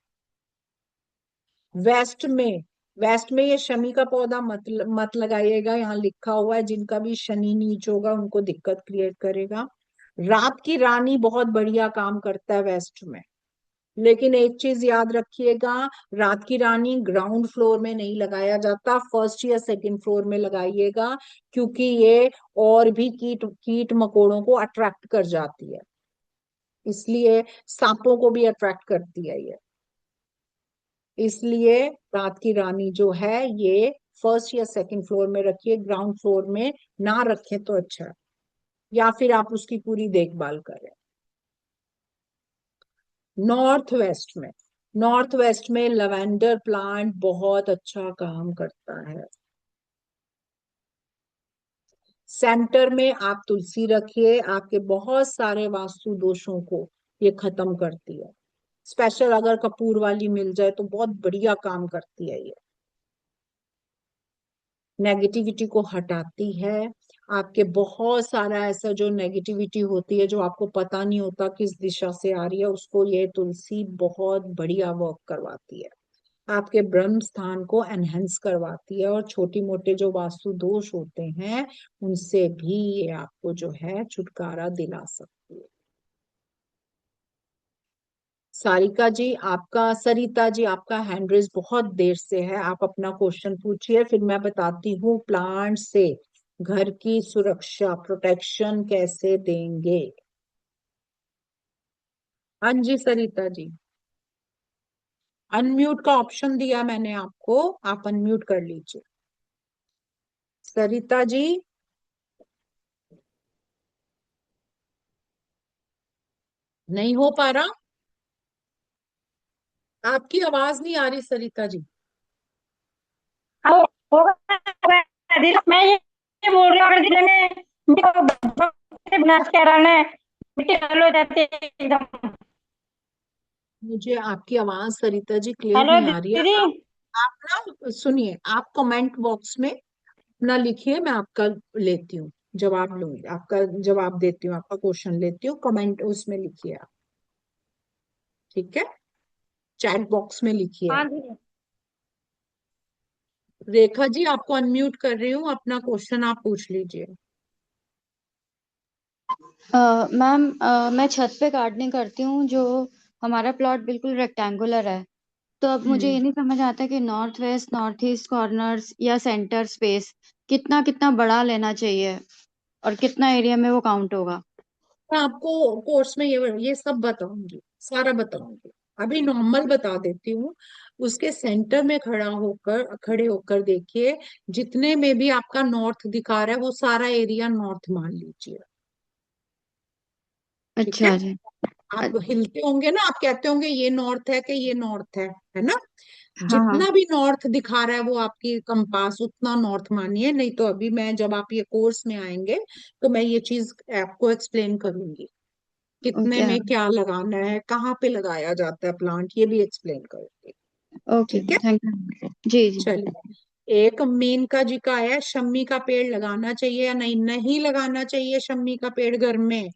वेस्ट में वेस्ट में ये शमी का पौधा मत लगाइएगा, यहाँ लिखा हुआ है जिनका भी शनि नीच होगा उनको दिक्कत क्रिएट करेगा। रात की रानी बहुत बढ़िया काम करता है वेस्ट में, लेकिन एक चीज याद रखिएगा, रात की रानी ग्राउंड फ्लोर में नहीं लगाया जाता, फर्स्ट या सेकंड फ्लोर में लगाइएगा, क्योंकि ये और भी कीट कीट मकोड़ों को अट्रैक्ट कर जाती है, इसलिए सांपों को भी अट्रैक्ट करती है ये। इसलिए रात की रानी जो है ये फर्स्ट या सेकंड फ्लोर में रखिए, ग्राउंड फ्लोर में ना रखें तो अच्छा है, या फिर आप उसकी पूरी देखभाल करें। नॉर्थ वेस्ट में लवेंडर प्लांट बहुत अच्छा काम करता है। सेंटर में आप तुलसी रखिए, आपके बहुत सारे वास्तु दोषों को ये खत्म करती है। स्पेशल अगर कपूर वाली मिल जाए तो बहुत बढ़िया काम करती है ये, नेगेटिविटी को हटाती है। आपके बहुत सारा ऐसा जो नेगेटिविटी होती है, जो आपको पता नहीं होता किस दिशा से आ रही है, उसको ये तुलसी बहुत बढ़िया वर्क करवाती है, आपके ब्रह्म स्थान को एनहेंस करवाती है, और छोटी मोटे जो वास्तु दोष होते हैं उनसे भी ये आपको जो है छुटकारा दिला सकती है। सारिका जी आपका, सरिता जी आपका हैंड रेज बहुत देर से है, आप अपना क्वेश्चन पूछिए, फिर मैं बताती हूँ प्लांट से घर की सुरक्षा, प्रोटेक्शन कैसे देंगे। हाँ जी सरिता जी, अनम्यूट का ऑप्शन दिया मैंने आपको, आप अनम्यूट कर लीजिए। सरिता जी नहीं हो पा रहा, आपकी आवाज नहीं आ रही सरिता जी। मैं ये बोल रही हूँ, अगर जिले में मिट्टी को बच्चों से विनाश कह रहा है, मिट्टी लाल हो जाती है एकदम। मुझे आपकी आवाज सरिता जी क्लियर हेलो नहीं आ रही है। दीदी। आप ना सुनिए, आप कमेंट बॉक्स में अपना लिखिए, मैं आपका लेती हूँ जवाब, लूंगी आपका जवाब देती हूँ, आपका क्वेश्चन लेती हूँ, कमेंट उसमें लिखिए आप, ठीक है, चैट बॉक्स में लिखिए हाँ आप। दीदी। रेखा जी आपको अनम्यूट कर रही हूँ, अपना क्वेश्चन आप पूछ लीजिए। मैम, मैं छत पे गार्डनिंग करती हूँ, जो हमारा प्लॉट बिल्कुल रेक्टेंगुलर है। तो अब मुझे ये नहीं समझ आता कि north west, north east corners या सेंटर स्पेस कितना कितना बड़ा लेना चाहिए और कितना एरिया में वो काउंट होगा। मैं आपको कोर्स में ये सब बताऊंगी, सारा बताऊंगी, अभी नॉर्मल बता देती हूँ। उसके सेंटर में खड़े होकर देखिए, जितने में भी आपका नॉर्थ दिखा रहा है वो सारा एरिया नॉर्थ मान लीजिए, ठीक है। अच्छा जी। आप हिलते होंगे ना, आप कहते होंगे ये नॉर्थ है कि ये नॉर्थ है ना। हाँ हाँ। जितना भी नॉर्थ दिखा रहा है वो आपकी कंपास उतना नॉर्थ मानिए, नहीं तो अभी मैं जब आप ये कोर्स में आएंगे तो मैं ये चीज आपको एक्सप्लेन करूंगी, कितने ओके में क्या लगाना है, कहाँ पे लगाया जाता है प्लांट, ये भी एक्सप्लेन करूंगी, ओके, ठीक है। थैंक यू जी जी। चलिए, एक मेनका जी का है, शम्मी का पेड़ लगाना चाहिए या नहीं, नहीं लगाना चाहिए शम्मी का पेड़ घर में,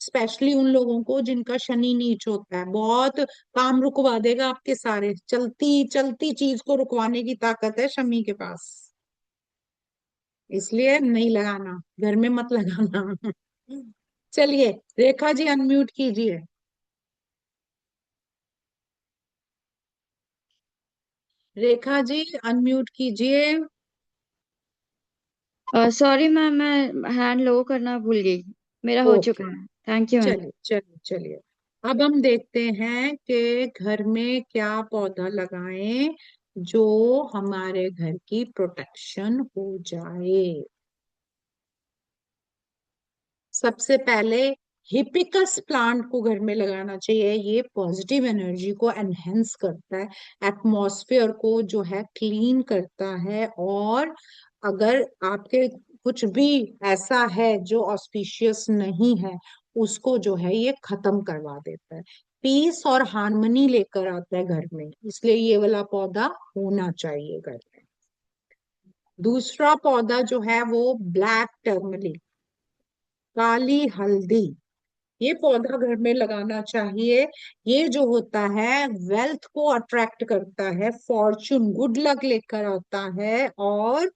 स्पेशली उन लोगों को जिनका शनि नीच होता है, बहुत काम रुकवा देगा आपके सारे, चलती चलती चीज को रुकवाने की ताकत है शम्मी के पास, इसलिए नहीं लगाना, घर में मत लगाना। चलिए रेखा जी अनम्यूट कीजिए। रेखा जी अनम्यूट कीजिए। सॉरी मैम, मैं हैंड लो करना भूल गई। मेरा हो ओके, चुका है। Thank you ma'am. चलिए चलिए चलिए, अब हम देखते हैं कि घर में क्या पौधा लगाएं जो हमारे घर की प्रोटेक्शन हो जाए। सबसे पहले हिबिस्कस प्लांट को घर में लगाना चाहिए। ये पॉजिटिव एनर्जी को एनहेंस करता है, एटमॉस्फेयर को जो है क्लीन करता है, और अगर आपके कुछ भी ऐसा है जो ऑस्पिशियस नहीं है उसको जो है ये खत्म करवा देता है, पीस और हार्मनी लेकर आता है घर में। इसलिए ये वाला पौधा होना चाहिए घर में। दूसरा पौधा जो है वो ब्लैक टर्मरिक, काली हल्दी, ये पौधा घर में लगाना चाहिए। ये जो होता है वेल्थ को अट्रैक्ट करता है, फॉर्चून गुड लक लेकर आता है, और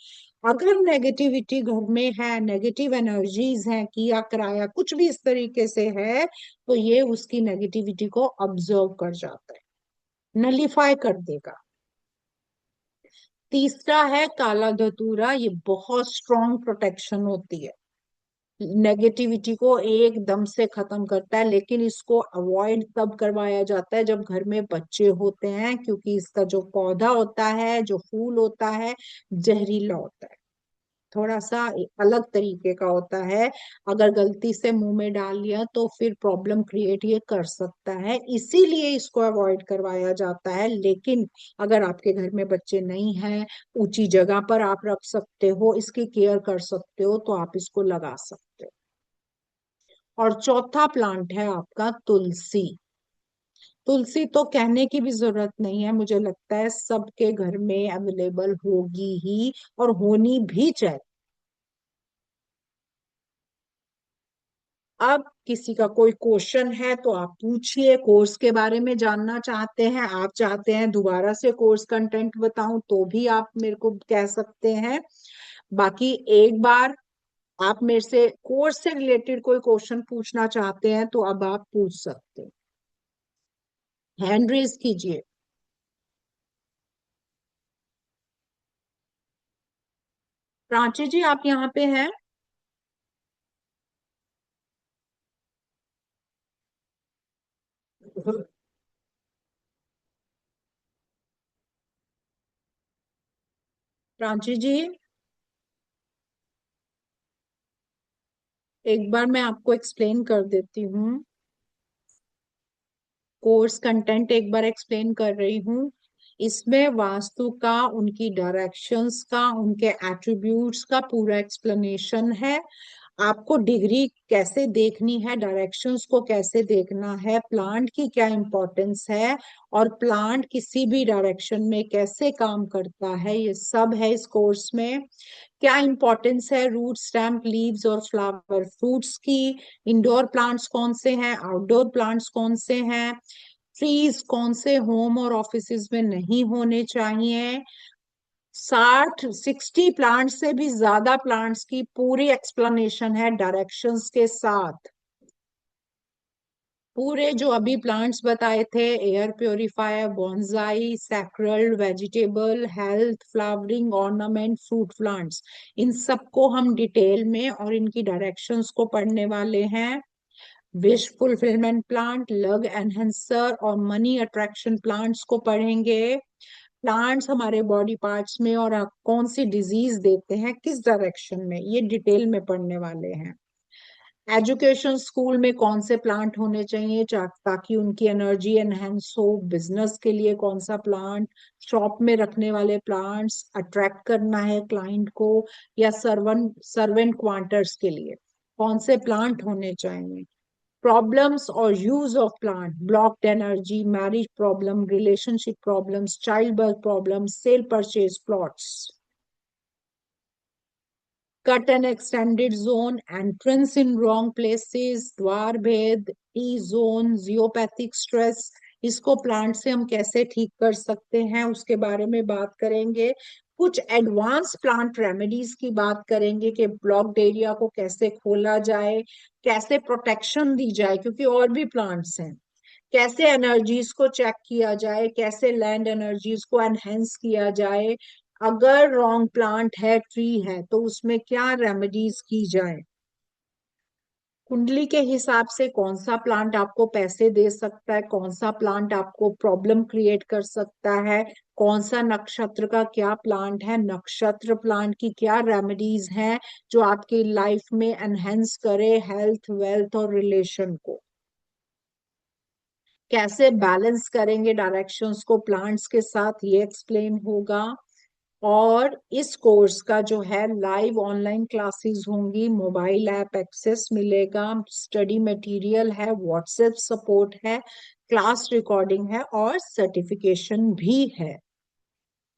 अगर नेगेटिविटी घर में है, नेगेटिव एनर्जीज हैं, किया कराया कुछ भी इस तरीके से है, तो ये उसकी नेगेटिविटी को ऑब्जर्व कर जाता है, नलीफाई कर देगा। तीसरा है काला धतूरा, ये बहुत स्ट्रॉन्ग प्रोटेक्शन होती है, नेगेटिविटी को एकदम से खत्म करता है, लेकिन इसको अवॉइड तब करवाया जाता है जब घर में बच्चे होते हैं, क्योंकि इसका जो पौधा होता है, जो फूल होता है, जहरीला होता है, थोड़ा सा अलग तरीके का होता है। अगर गलती से मुंह में डाल लिया तो फिर प्रॉब्लम क्रिएट ये कर सकता है, इसीलिए इसको अवॉइड करवाया जाता है। लेकिन अगर आपके घर में बच्चे नहीं हैं, ऊंची जगह पर आप रख सकते हो, इसकी केयर कर सकते हो, तो आप इसको लगा सकते हो। और चौथा प्लांट है आपका तुलसी। तुलसी तो कहने की भी जरूरत नहीं है, मुझे लगता है सबके घर में अवेलेबल होगी ही, और होनी भी चाहिए। अब किसी का कोई क्वेश्चन है तो आप पूछिए, कोर्स के बारे में जानना चाहते हैं, आप चाहते हैं दोबारा से कोर्स कंटेंट बताऊं तो भी आप मेरे को कह सकते हैं। बाकी एक बार आप मेरे से कोर्स से रिलेटेड कोई क्वेश्चन पूछना चाहते हैं तो अब आप पूछ सकते हैं, हैंड रेज कीजिए। प्राची जी आप यहाँ पे हैं? प्राची जी, एक बार मैं आपको एक्सप्लेन कर देती हूँ, कोर्स कंटेंट एक बार एक्सप्लेन कर रही हूँ। इसमें वास्तु का, उनकी डायरेक्शंस का, उनके एट्रीब्यूट्स का पूरा एक्सप्लेनेशन है। आपको डिग्री कैसे देखनी है, डायरेक्शंस को कैसे देखना है, प्लांट की क्या इंपॉर्टेंस है, और प्लांट किसी भी डायरेक्शन में कैसे काम करता है, ये सब है इस कोर्स में। क्या इंपॉर्टेंस है रूट, स्टेम, लीव्स और फ्लावर, फ्रूट्स की, इंडोर प्लांट्स कौन से हैं, आउटडोर प्लांट्स कौन से हैं, ट्रीज कौन से होम और ऑफिसेज में नहीं होने चाहिए, 60 प्लांट्स से भी ज्यादा प्लांट्स की पूरी एक्सप्लेनेशन है डायरेक्शंस के साथ। पूरे जो अभी प्लांट्स बताए थे, air purifier, bonsai, sacred, vegetable, health, flowering, ornament, fruit plants, इन सबको हम डिटेल में और इनकी डायरेक्शंस को पढ़ने वाले हैं। विश फुलफिलमेंट प्लांट, लग एनहेंसर और मनी अट्रैक्शन प्लांट्स को पढ़ेंगे। प्लांट्स हमारे बॉडी पार्ट्स में और कौन सी डिजीज देते हैं, किस डायरेक्शन में, ये डिटेल में पढ़ने वाले हैं। एजुकेशन, स्कूल में कौन से प्लांट होने चाहिए ताकि उनकी एनर्जी एनहेंस हो, बिजनेस के लिए कौन सा प्लांट, शॉप में रखने वाले प्लांट्स, अट्रैक्ट करना है क्लाइंट को, या सर्वेंट क्वार्टर्स के लिए कौन से प्लांट होने चाहिए। प्रॉब्लम्स और use of plant, blocked energy, marriage problem, relationship problems, child birth problems, cell purchase plots, cut and extended zone, entrance in wrong places, द्वार भेद, टी जोन, जियोपैथिक स्ट्रेस, इसको प्लांट से हम कैसे ठीक कर सकते हैं उसके बारे में बात करेंगे। कुछ एडवांस प्लांट रेमेडीज की बात करेंगे कि ब्लॉक्ड एरिया को कैसे खोला जाए, कैसे प्रोटेक्शन दी जाए, क्योंकि और भी प्लांट्स हैं, कैसे एनर्जीज को चेक किया जाए, कैसे लैंड एनर्जीज को एनहेंस किया जाए, अगर रॉन्ग प्लांट है, ट्री है, तो उसमें क्या रेमेडीज की जाए। कुंडली के हिसाब से कौन सा प्लांट आपको पैसे दे सकता है, कौन सा प्लांट आपको प्रॉब्लम क्रिएट कर सकता है, कौन सा नक्षत्र का क्या प्लांट है, नक्षत्र प्लांट की क्या रेमेडीज हैं जो आपकी लाइफ में एनहेंस करे हेल्थ वेल्थ और रिलेशन को, कैसे बैलेंस करेंगे डायरेक्शंस को प्लांट्स के साथ, ये एक्सप्लेन होगा। और इस कोर्स का जो है लाइव ऑनलाइन क्लासेस होंगी, मोबाइल ऐप एक्सेस मिलेगा, स्टडी मटेरियल है, व्हाट्सएप सपोर्ट है, क्लास रिकॉर्डिंग है और सर्टिफिकेशन भी है।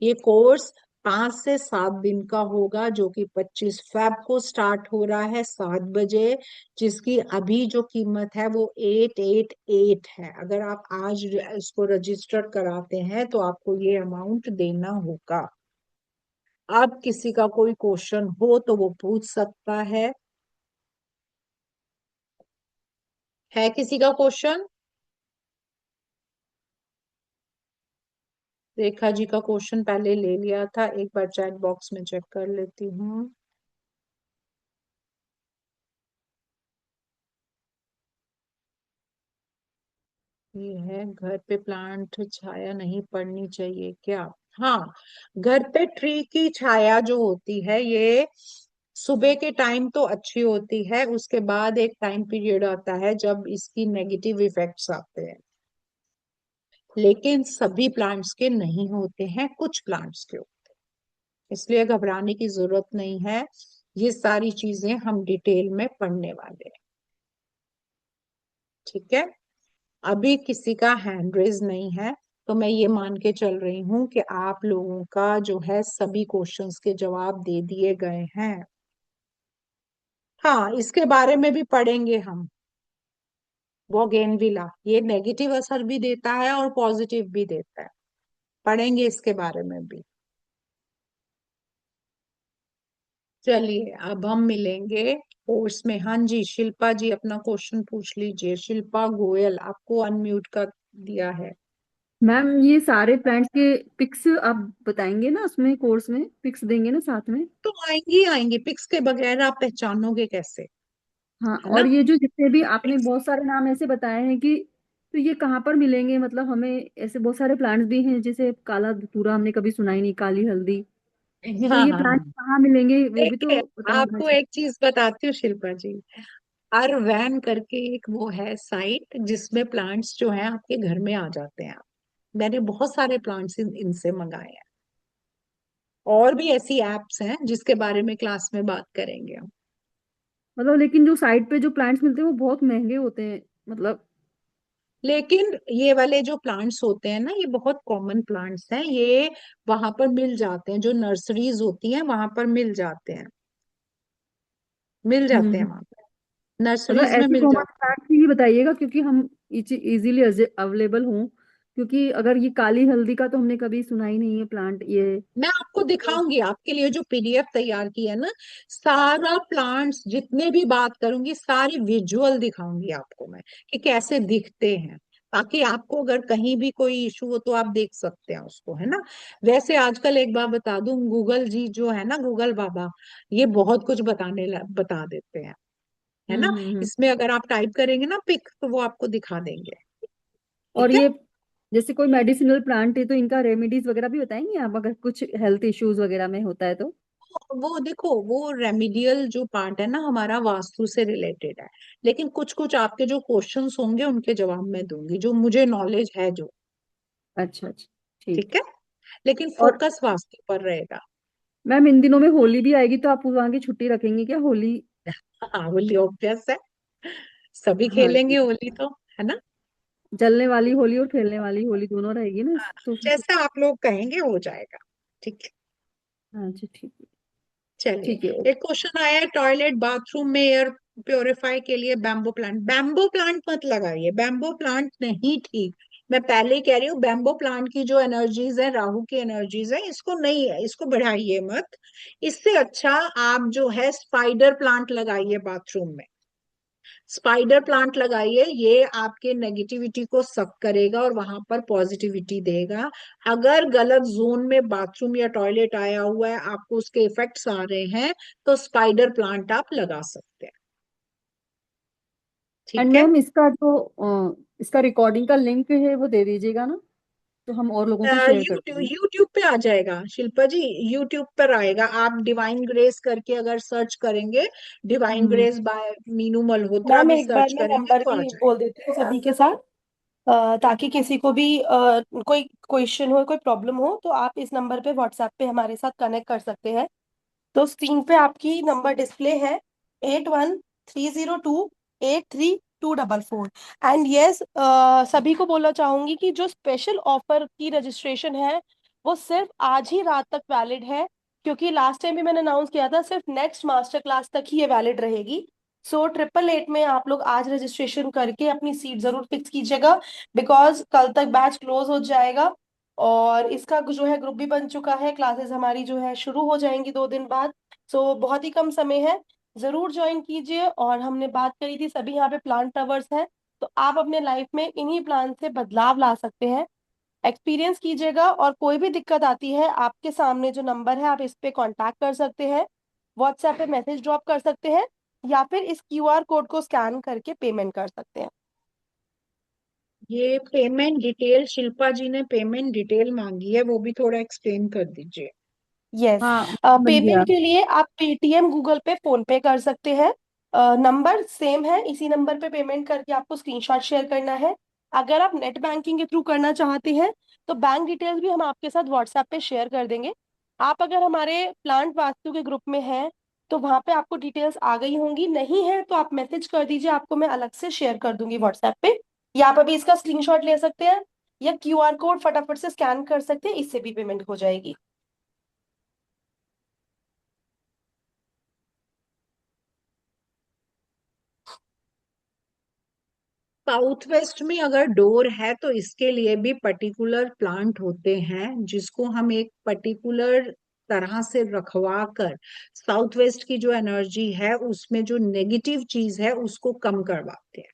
ये कोर्स 5 से 7 दिन का होगा, जो कि 25 फेब को स्टार्ट हो रहा है 7 बजे, जिसकी अभी जो कीमत है वो 888 है। अगर आप आज इसको रजिस्टर कराते हैं तो आपको ये अमाउंट देना होगा। अब किसी का कोई क्वेश्चन हो तो वो पूछ सकता है किसी का क्वेश्चन? रेखा जी का क्वेश्चन पहले ले लिया था, एक बार चैट बॉक्स में चेक कर लेती हूँ। ये है, घर पे प्लांट छाया नहीं पड़नी चाहिए क्या? हाँ, घर पे ट्री की छाया जो होती है ये सुबह के टाइम तो अच्छी होती है, उसके बाद एक टाइम पीरियड आता है जब इसकी नेगेटिव इफेक्ट्स आते हैं, लेकिन सभी प्लांट्स के नहीं होते हैं, कुछ प्लांट्स के होते हैं, इसलिए घबराने की जरूरत नहीं है। ये सारी चीजें हम डिटेल में पढ़ने वाले हैं, ठीक है। अभी किसी का हैंड रेज नहीं है, तो मैं ये मान के चल रही हूँ कि आप लोगों का जो है सभी क्वेश्चंस के जवाब दे दिए गए हैं। हाँ, इसके बारे में भी पढ़ेंगे हम। बोगेनविला ये नेगेटिव असर भी देता है और पॉजिटिव भी देता है, पढ़ेंगे इसके बारे में भी। चलिए अब हम मिलेंगे कोर्स में। हाँ जी, शिल्पा जी अपना क्वेश्चन पूछ लीजिए। शिल्पा गोयल, आपको अनम्यूट कर दिया है। मैम ये सारे प्लांट्स के पिक्स आप बताएंगे ना, उसमें कोर्स में पिक्स देंगे ना साथ में? तो आएंगी आएंगी, पिक्स के बगैर आप पहचानोगे कैसे, हाँ, है और ना? ये जो जितने भी आपने पिक्स, बहुत सारे नाम ऐसे बताए हैं कि, तो ये कहाँ पर मिलेंगे? मतलब हमें ऐसे बहुत सारे प्लांट्स भी हैं, जैसे काला धतूरा हमने कभी सुना ही नहीं, काली हल्दी, तो हाँ ये हाँ प्लांट्स हाँ। कहाँ मिलेंगे वो भी देखिए, तो पता होना आपको चाहिए। एक चीज बताती हूँ शिल्पा जी, अरवैन करके एक वो है साइट जिसमें प्लांट्स जो है आपके घर में आ जाते हैं। मैंने बहुत सारे प्लांट्स इनसे मंगाए हैं, और भी ऐसी एप्स हैं जिसके बारे में क्लास में बात करेंगे हम। मतलब लेकिन जो साइट पे जो प्लांट्स मिलते हैं वो बहुत महंगे होते हैं, मतलब। लेकिन ये वाले जो प्लांट्स होते हैं ना, ये बहुत कॉमन प्लांट्स हैं, ये वहां पर मिल जाते हैं, जो नर्सरीज होती हैं वहां पर मिल जाते हैं, मिल जाते हैं हम्म। वहां पर, मतलब नर्सरीज में ऐसे मिल कॉमन जाते प्लांट्स ही बताइएगा क्योंकि हम इजीली अवेलेबल हों, क्योंकि अगर ये काली हल्दी का तो हमने कभी सुना ही नहीं है प्लांट ये। हैं। मैं आपको दिखाऊंगी, आपके लिए जो पीडीएफ तैयार की है ना, सारा प्लांट्स जितने भी बात करूंगी सारी विजुअल दिखाऊंगी आपको मैं, कि कैसे दिखते हैं, ताकि आपको अगर कहीं भी कोई इशू हो तो आप देख सकते हैं उसको, है ना। वैसे आजकल एक बात बता दूं, गूगल जी जो है ना, गूगल बाबा, ये बहुत कुछ बता देते हैं, है ना। हम्म। इसमें अगर आप टाइप करेंगे ना पिक, तो वो आपको दिखा देंगे, और ठीक है। ये जैसे कोई मेडिसिनल प्लांट है तो इनका रेमेडीज वगैरह भी बताएंगे आप, अगर कुछ हेल्थ इश्यूज वगैरह में होता है तो? वो देखो, वो रेमिडियल जो पार्ट है ना हमारा वास्तु से रिलेटेड है, लेकिन कुछ कुछ आपके जो क्वेश्चंस होंगे उनके जवाब मैं दूंगी, जो मुझे नॉलेज है जो, अच्छा अच्छा, ठीक ठीक है। है। लेकिन और फोकस वास्तु पर रहेगा। मैम इन दिनों में होली भी आएगी, तो आप वहां की छुट्टी रखेंगी क्या होली? हाँ, होली ऑब्वियस है, सभी हाँ खेलेंगे जी, होली तो, है ना। जलने वाली होली और खेलने वाली होली दोनों रहेगी ना, तो फिर। जैसा आप लोग कहेंगे हो जाएगा, ठीक है। हाँ जी, ठीक है। ठीक है। चलिए, एक क्वेश्चन आया है, टॉयलेट बाथरूम में एयर प्योरीफाई के लिए बैम्बो प्लांट, बैम्बो प्लांट मत लगाइए, बैम्बो प्लांट नहीं ठीक। मैं पहले ही कह रही हूँ, बैम्बो प्लांट की जो एनर्जीज है, राहु की एनर्जीज है, इसको नहीं है, इसको बढ़ाइए मत। इससे अच्छा आप जो है स्पाइडर प्लांट लगाइए बाथरूम में, स्पाइडर प्लांट लगाइए, ये आपके नेगेटिविटी को सक करेगा और वहां पर पॉजिटिविटी देगा। अगर गलत जोन में बाथरूम या टॉयलेट आया हुआ है, आपको उसके इफेक्ट्स आ रहे हैं, तो स्पाइडर प्लांट आप लगा सकते हैं। एंड ठीक है। मैम इसका रिकॉर्डिंग का लिंक है वो दे दीजिएगा ना, तो हम और लोगों को शेयर कर यूट्यूब देंगे। यूट्यूब पे आ जाएगा शिल्पा जी, यूट्यूब पर आएगा। आप डिवाइन ग्रेस करके अगर सर्च करेंगे, divine hmm. Grace by Meenu Malhotra ma'am भी एक बार सर्च मैं करेंगे नंबर तो आ भी जाएगा। बोल देती हूँ सभी के साथ, ताकि किसी को भी कोई क्वेश्चन हो, कोई प्रॉब्लम हो, तो आप इस नंबर पे व्हाट्सएप पे हमारे साथ कनेक्ट कर सकते हैं। तो स्क्रीन पे आपकी नंबर डिस्प्ले है, 8130283244। एंड यस, सभी को बोलना चाहूंगी कि जो स्पेशल ऑफर की रजिस्ट्रेशन है वो सिर्फ आज ही रात तक वैलिड है, क्योंकि लास्ट टाइम भी मैंने अनाउंस किया था सिर्फ नेक्स्ट मास्टर क्लास तक ही ये वैलिड रहेगी। सो 888 में आप लोग आज रजिस्ट्रेशन करके अपनी सीट जरूर फिक्स कीजिएगा, बिकॉज कल तक बैच क्लोज हो जाएगा। और इसका जो है ग्रुप भी बन चुका है, क्लासेस हमारी जो है शुरू हो जाएंगी 2 दिन बाद। सो बहुत ही कम समय है, जरूर ज्वाइन कीजिए। और हमने बात करी थी सभी यहाँ पे प्लांट लवर्स हैं, तो आप अपने लाइफ में इन्हीं प्लांट से बदलाव ला सकते हैं। एक्सपीरियंस कीजिएगा, और कोई भी दिक्कत आती है आपके सामने जो नंबर है आप इस पे कांटेक्ट कर सकते हैं, व्हाट्सएप पे मैसेज ड्रॉप कर सकते हैं, या फिर इस क्यूआर कोड को स्कैन करके पेमेंट कर सकते हैं। ये पेमेंट डिटेल, शिल्पा जी ने पेमेंट डिटेल मांगी है, वो भी थोड़ा एक्सप्लेन कर दीजिए। यस, हाँ मिल गया। पेमेंट के लिए आप पेटीएम, गूगल पे, फोन पे कर सकते हैं। नंबर सेम है, इसी नंबर पे पेमेंट करके आपको स्क्रीनशॉट शेयर करना है। अगर आप नेट बैंकिंग के थ्रू करना चाहते हैं तो बैंक डिटेल्स भी हम आपके साथ व्हाट्सएप पे शेयर कर देंगे। आप अगर हमारे प्लांट वास्तु के ग्रुप में हैं तो वहां पे आपको डिटेल्स आ गई होंगी, नहीं है तो आप मैसेज कर दीजिए, आपको मैं अलग से शेयर कर दूंगी व्हाट्सएप पे। या आप अभी इसका स्क्रीनशॉट ले सकते हैं, या क्यूआर कोड फटाफट से स्कैन कर सकते हैं, इससे भी पेमेंट हो जाएगी। साउथ वेस्ट में अगर डोर है तो इसके लिए भी पर्टिकुलर प्लांट होते हैं जिसको हम एक पर्टिकुलर तरह से रखवा कर साउथ वेस्ट की जो एनर्जी है उसमें जो नेगेटिव चीज है उसको कम करवाते हैं।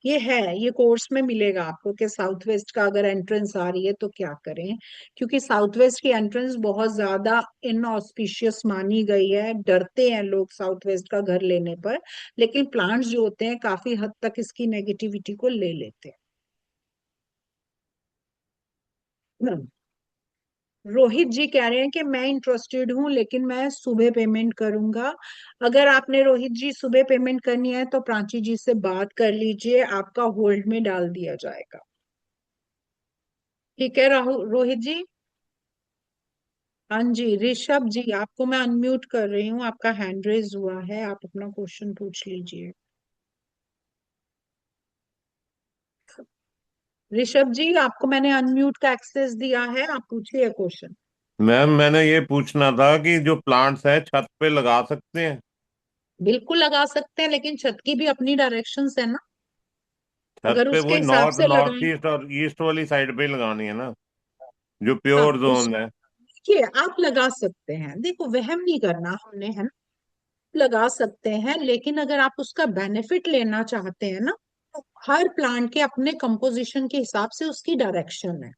ये है, ये कोर्स में मिलेगा आपको कि साउथ वेस्ट का अगर एंट्रेंस आ रही है तो क्या करें। क्योंकि साउथ वेस्ट की एंट्रेंस बहुत ज्यादा इनऑस्पिशियस मानी गई है, डरते हैं लोग साउथ वेस्ट का घर लेने पर। लेकिन प्लांट्स जो होते हैं काफी हद तक इसकी नेगेटिविटी को ले लेते हैं। रोहित जी कह रहे हैं कि मैं इंटरेस्टेड हूँ लेकिन मैं सुबह पेमेंट करूंगा। अगर आपने रोहित जी सुबह पेमेंट करनी है तो प्राची जी से बात कर लीजिए, आपका होल्ड में डाल दिया जाएगा। ठीक है राहुल, रोहित जी। हाँ जी ऋषभ जी, आपको मैं अनम्यूट कर रही हूँ, आपका हैंड रेज हुआ है, आप अपना क्वेश्चन पूछ लीजिए। ऋषभ जी, आपको मैंने अनम्यूट का एक्सेस दिया है, आप पूछिए क्वेश्चन। मैम मैंने ये पूछना था कि जो प्लांट्स है छत पे लगा सकते हैं? बिल्कुल लगा सकते हैं, लेकिन छत की भी अपनी डायरेक्शंस है ना, छत अगर पे उसके वही हिसाब नॉर्थ से नॉर्थ लगाएं। ईस्ट और ईस्ट वाली साइड पे ही लगानी है ना, जो हाँ प्योर उस जोन है। देखिए आप लगा सकते हैं, देखो वहम नहीं करना हमने, है ना। लगा सकते हैं, लेकिन अगर आप उसका बेनिफिट लेना चाहते हैं ना, तो हर प्लांट के अपने कंपोजिशन के हिसाब से उसकी डायरेक्शन है।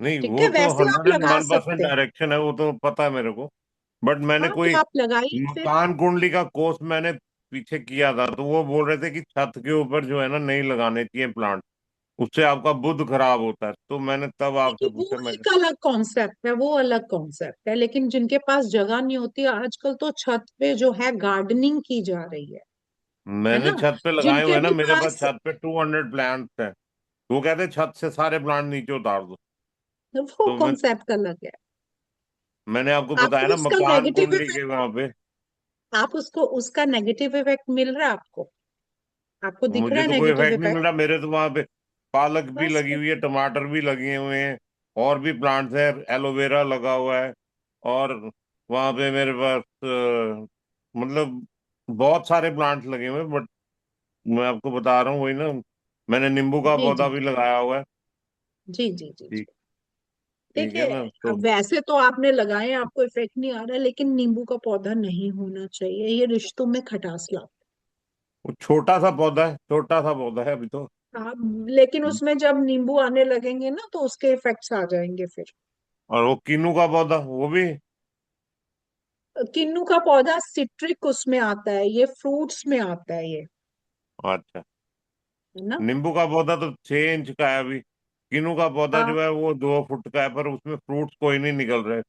नहीं, ठीक वो है, तो वैसे आप हंड्रेड एंड लगा वन परसेंट सकते हैं। डायरेक्शन है, वो तो पता है मेरे को। बट मैंने हाँ तो कोई आप लगाइए फिर। मकान कुंडली का कोर्स मैंने पीछे किया था, तो वो बोल रहे थे कि छत के ऊपर जो है ना नहीं लगाने चाहिए प्लांट, उससे आपका बुद्ध खराब होता है। तो मैंने तब आपसे देखिए वो पूछा। मैं एक अलग कॉन्सेप्ट है, वो अलग कॉन्सेप्ट है, लेकिन जिनके पास जगह नहीं होती आजकल तो छत पे जो है गार्डनिंग की जा रही है मैंने ना। छत पे लगाए हुए जिनके हैं ना, भी मेरे पास पास, छत पे 200 प्लांट्स हैं। वो कहते हैं छत से सारे प्लांट नीचे उतार दो। वो तो कॉन्सेप्ट अलग है। मैंने आपको बताया आपको ना उसका मकान नेगेटिव कुंडली के इफेक्ट, वहां पे। आप उसको उसका नेगेटिव इफेक्ट मिल रहा है आपको, आपको दिख रहा मुझे है तो कोई नेगेटिव इफेक्ट नहीं इफेक्ट। मिल रहा, मेरे तो वहां पे पालक भी बस लगी हुई है, टमाटर भी लगे हुए हैं, और भी प्लांट्स है, एलोवेरा लगा हुआ है। और वहां पे मेरे पास मतलब बहुत सारे प्लांट्स लगे हुए हैं। बट मैं आपको बता रहा हूँ वही ना, मैंने नींबू का जी पौधा जी भी लगाया हुआ है। जी जी जी जी। ठीक। ठीक है देखिए, ना, तो अब वैसे तो आपने लगाए, आपको इफेक्ट नहीं आ रहा है, लेकिन नींबू का पौधा नहीं होना चाहिए, ये रिश्तों में खटास लाता वो छोटा सा पौधा है, छोटा सा पौधा है अभी तो। है। लेकिन उसमें जब नींबू आने लगेंगे ना तो उसके इफेक्ट्स आ जाएंगे फिर। और वो किन्नू का पौधा वो भी। किन्नू का पौधा सिट्रिक उसमें आता है, ये फ्रूट्स में आता है ये। अच्छा। है ना। नींबू का पौधा तो 6 इंच का है अभी। किन्नू का पौधा हाँ, जो है वो 2 फुट का है, पर उसमें फ्रूट्स कोई नहीं निकल रहे,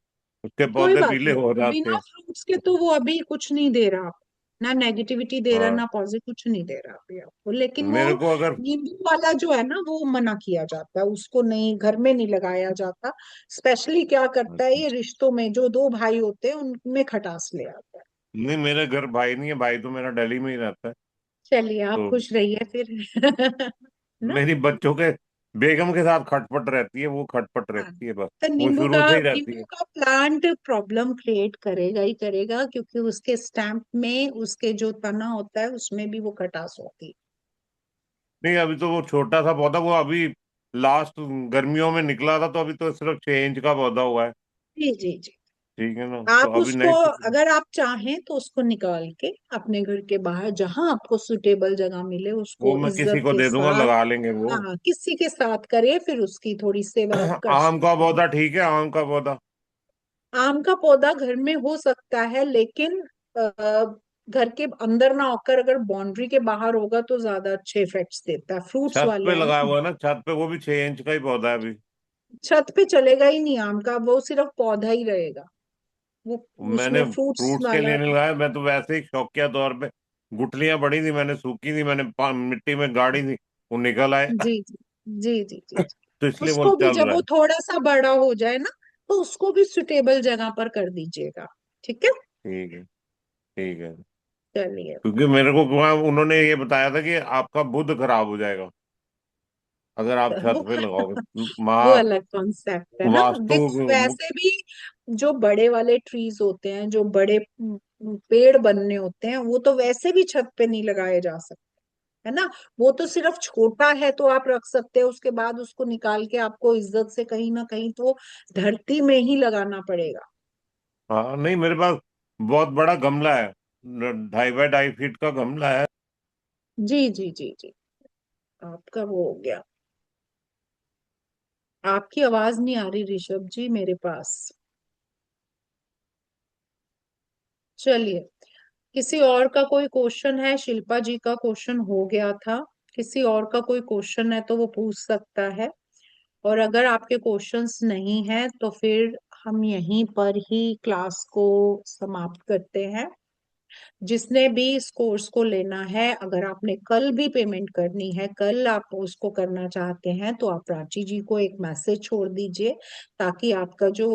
उसके कोई पौधे बात पीले नहीं, हो जाते बिना हैं। फ्रूट्स के तो वो अभी कुछ नहीं दे रहा आपको। ना नेगेटिविटी दे रहा, हाँ। ना पॉजिटिव, कुछ नहीं दे रहा अभी आपको। लेकिन वो मेरे को अगर नींबू वाला जो है ना, वो मना किया जाता है, उसको नहीं, घर में नहीं लगाया जाता। स्पेशली क्या करता है, ये रिश्तों में जो दो भाई होते हैं उनमें खटास ले आता है। नहीं, मेरे घर भाई नहीं है, भाई तो मेरा दिल्ली में ही रहता है। चलिए, आप तो खुश रहिए फिर। ना। मेरी बच्चों के बेगम के साथ खटपट रहती है, वो खटपट हाँ, रहती है बस। तो वो नींबू का शुरू से ही रहती नींबू है। का प्लांट प्रॉब्लम क्रिएट करेगा ही करेगा, क्योंकि उसके स्टैम्प में, उसके जो तना होता है उसमें भी वो खटास होती है। नहीं, अभी तो वो छोटा सा पौधा, वो अभी लास्ट गर्मियों में निकला था, तो अभी तो सिर्फ 6 इंच का पौधा हुआ है। जी जी जी। ठीक है ना, तो आप अभी उसको, नेक्स्ट। अगर आप चाहें तो उसको निकाल के अपने घर के बाहर जहां आपको सुटेबल जगह मिले, वो उसको मैं किसी इज्जत को के दे दूंगा, साथ, लगा लेंगे वो। हाँ, किसी के साथ करे, फिर उसकी थोड़ी सेवा आप कर आम का सकते हैं। पौधा ठीक है, आम का पौधा। आम का पौधा घर में हो सकता है, लेकिन घर के अंदर ना होकर अगर बाउंड्री के बाहर होगा तो ज्यादा अच्छे इफेक्ट्स देता है, फ्रूट्स छत वाले पे हैं लगाया ना। हुआ है ना, छत पे, वो भी 6 इंच का ही पौधा है अभी। छत पे चलेगा ही नहीं आम का, वो सिर्फ पौधा ही रहेगा, वो मैंने उसमें फ्रूट्स फ्रूट्स के वाला। लिए नहीं लगाया, मैं तो वैसे ही शौकिया तौर पे। गुठलियां बड़ी थी, मैंने सूखी थी, मैंने मिट्टी में गाड़ी थी, वो निकल आए। जी जी जी जी जी जी। तो इसलिए वो उसको भी चल जब रहा वो है। थोड़ा सा बड़ा हो जाए ना, तो उसको भी सुटेबल जगह पर कर दीजिएगा। ठीक है। ठीक है। ठीक है। चलिए। क्योंकि मेरे को वहाँ उन्होंने ये बताया था कि आपका बुध खराब हो जाएगा अगर आप छत वो पे लगाओगे। वो माँ। अलग कॉन्सेप्ट है ना। वास्तु। देखो, वैसे भी जो बड़े वाले ट्रीज होते हैं, जो बड़े पेड़ बनने होते हैं, वो तो वैसे भी छत पे नहीं लगाए जा सकते, है ना। वो तो सिर्फ छोटा है तो आप रख सकते हैं, उसके बाद उसको निकाल के आपको इज्जत से कहीं ना कहीं तो धरती में ही लगाना पड़ेगा। हाँ, नहीं, मेरे पास बहुत बड़ा गमला है, 2.5 बाय 2.5 फीट का गमला है। जी जी जी जी। आपका वो हो गया। आपकी आवाज नहीं आ रही ऋषभ जी मेरे पास। चलिए, किसी और का कोई क्वेश्चन है? शिल्पा जी का क्वेश्चन हो गया था। किसी और का कोई क्वेश्चन है तो वो पूछ सकता है। और अगर आपके क्वेश्चंस नहीं है तो फिर हम यहीं पर ही क्लास को समाप्त करते हैं। जिसने भी इस कोर्स को लेना है, अगर आपने कल भी पेमेंट करनी है, कल आप उसको करना चाहते हैं, तो आप प्राची जी को एक मैसेज छोड़ दीजिए, ताकि आपका जो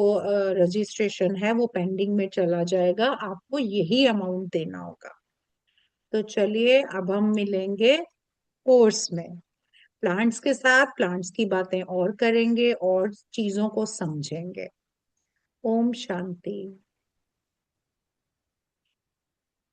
रजिस्ट्रेशन है वो पेंडिंग में चला जाएगा, आपको यही अमाउंट देना होगा। तो चलिए, अब हम मिलेंगे कोर्स में, प्लांट्स के साथ प्लांट्स की बातें और करेंगे और चीजों को समझेंगे। ओम शांति।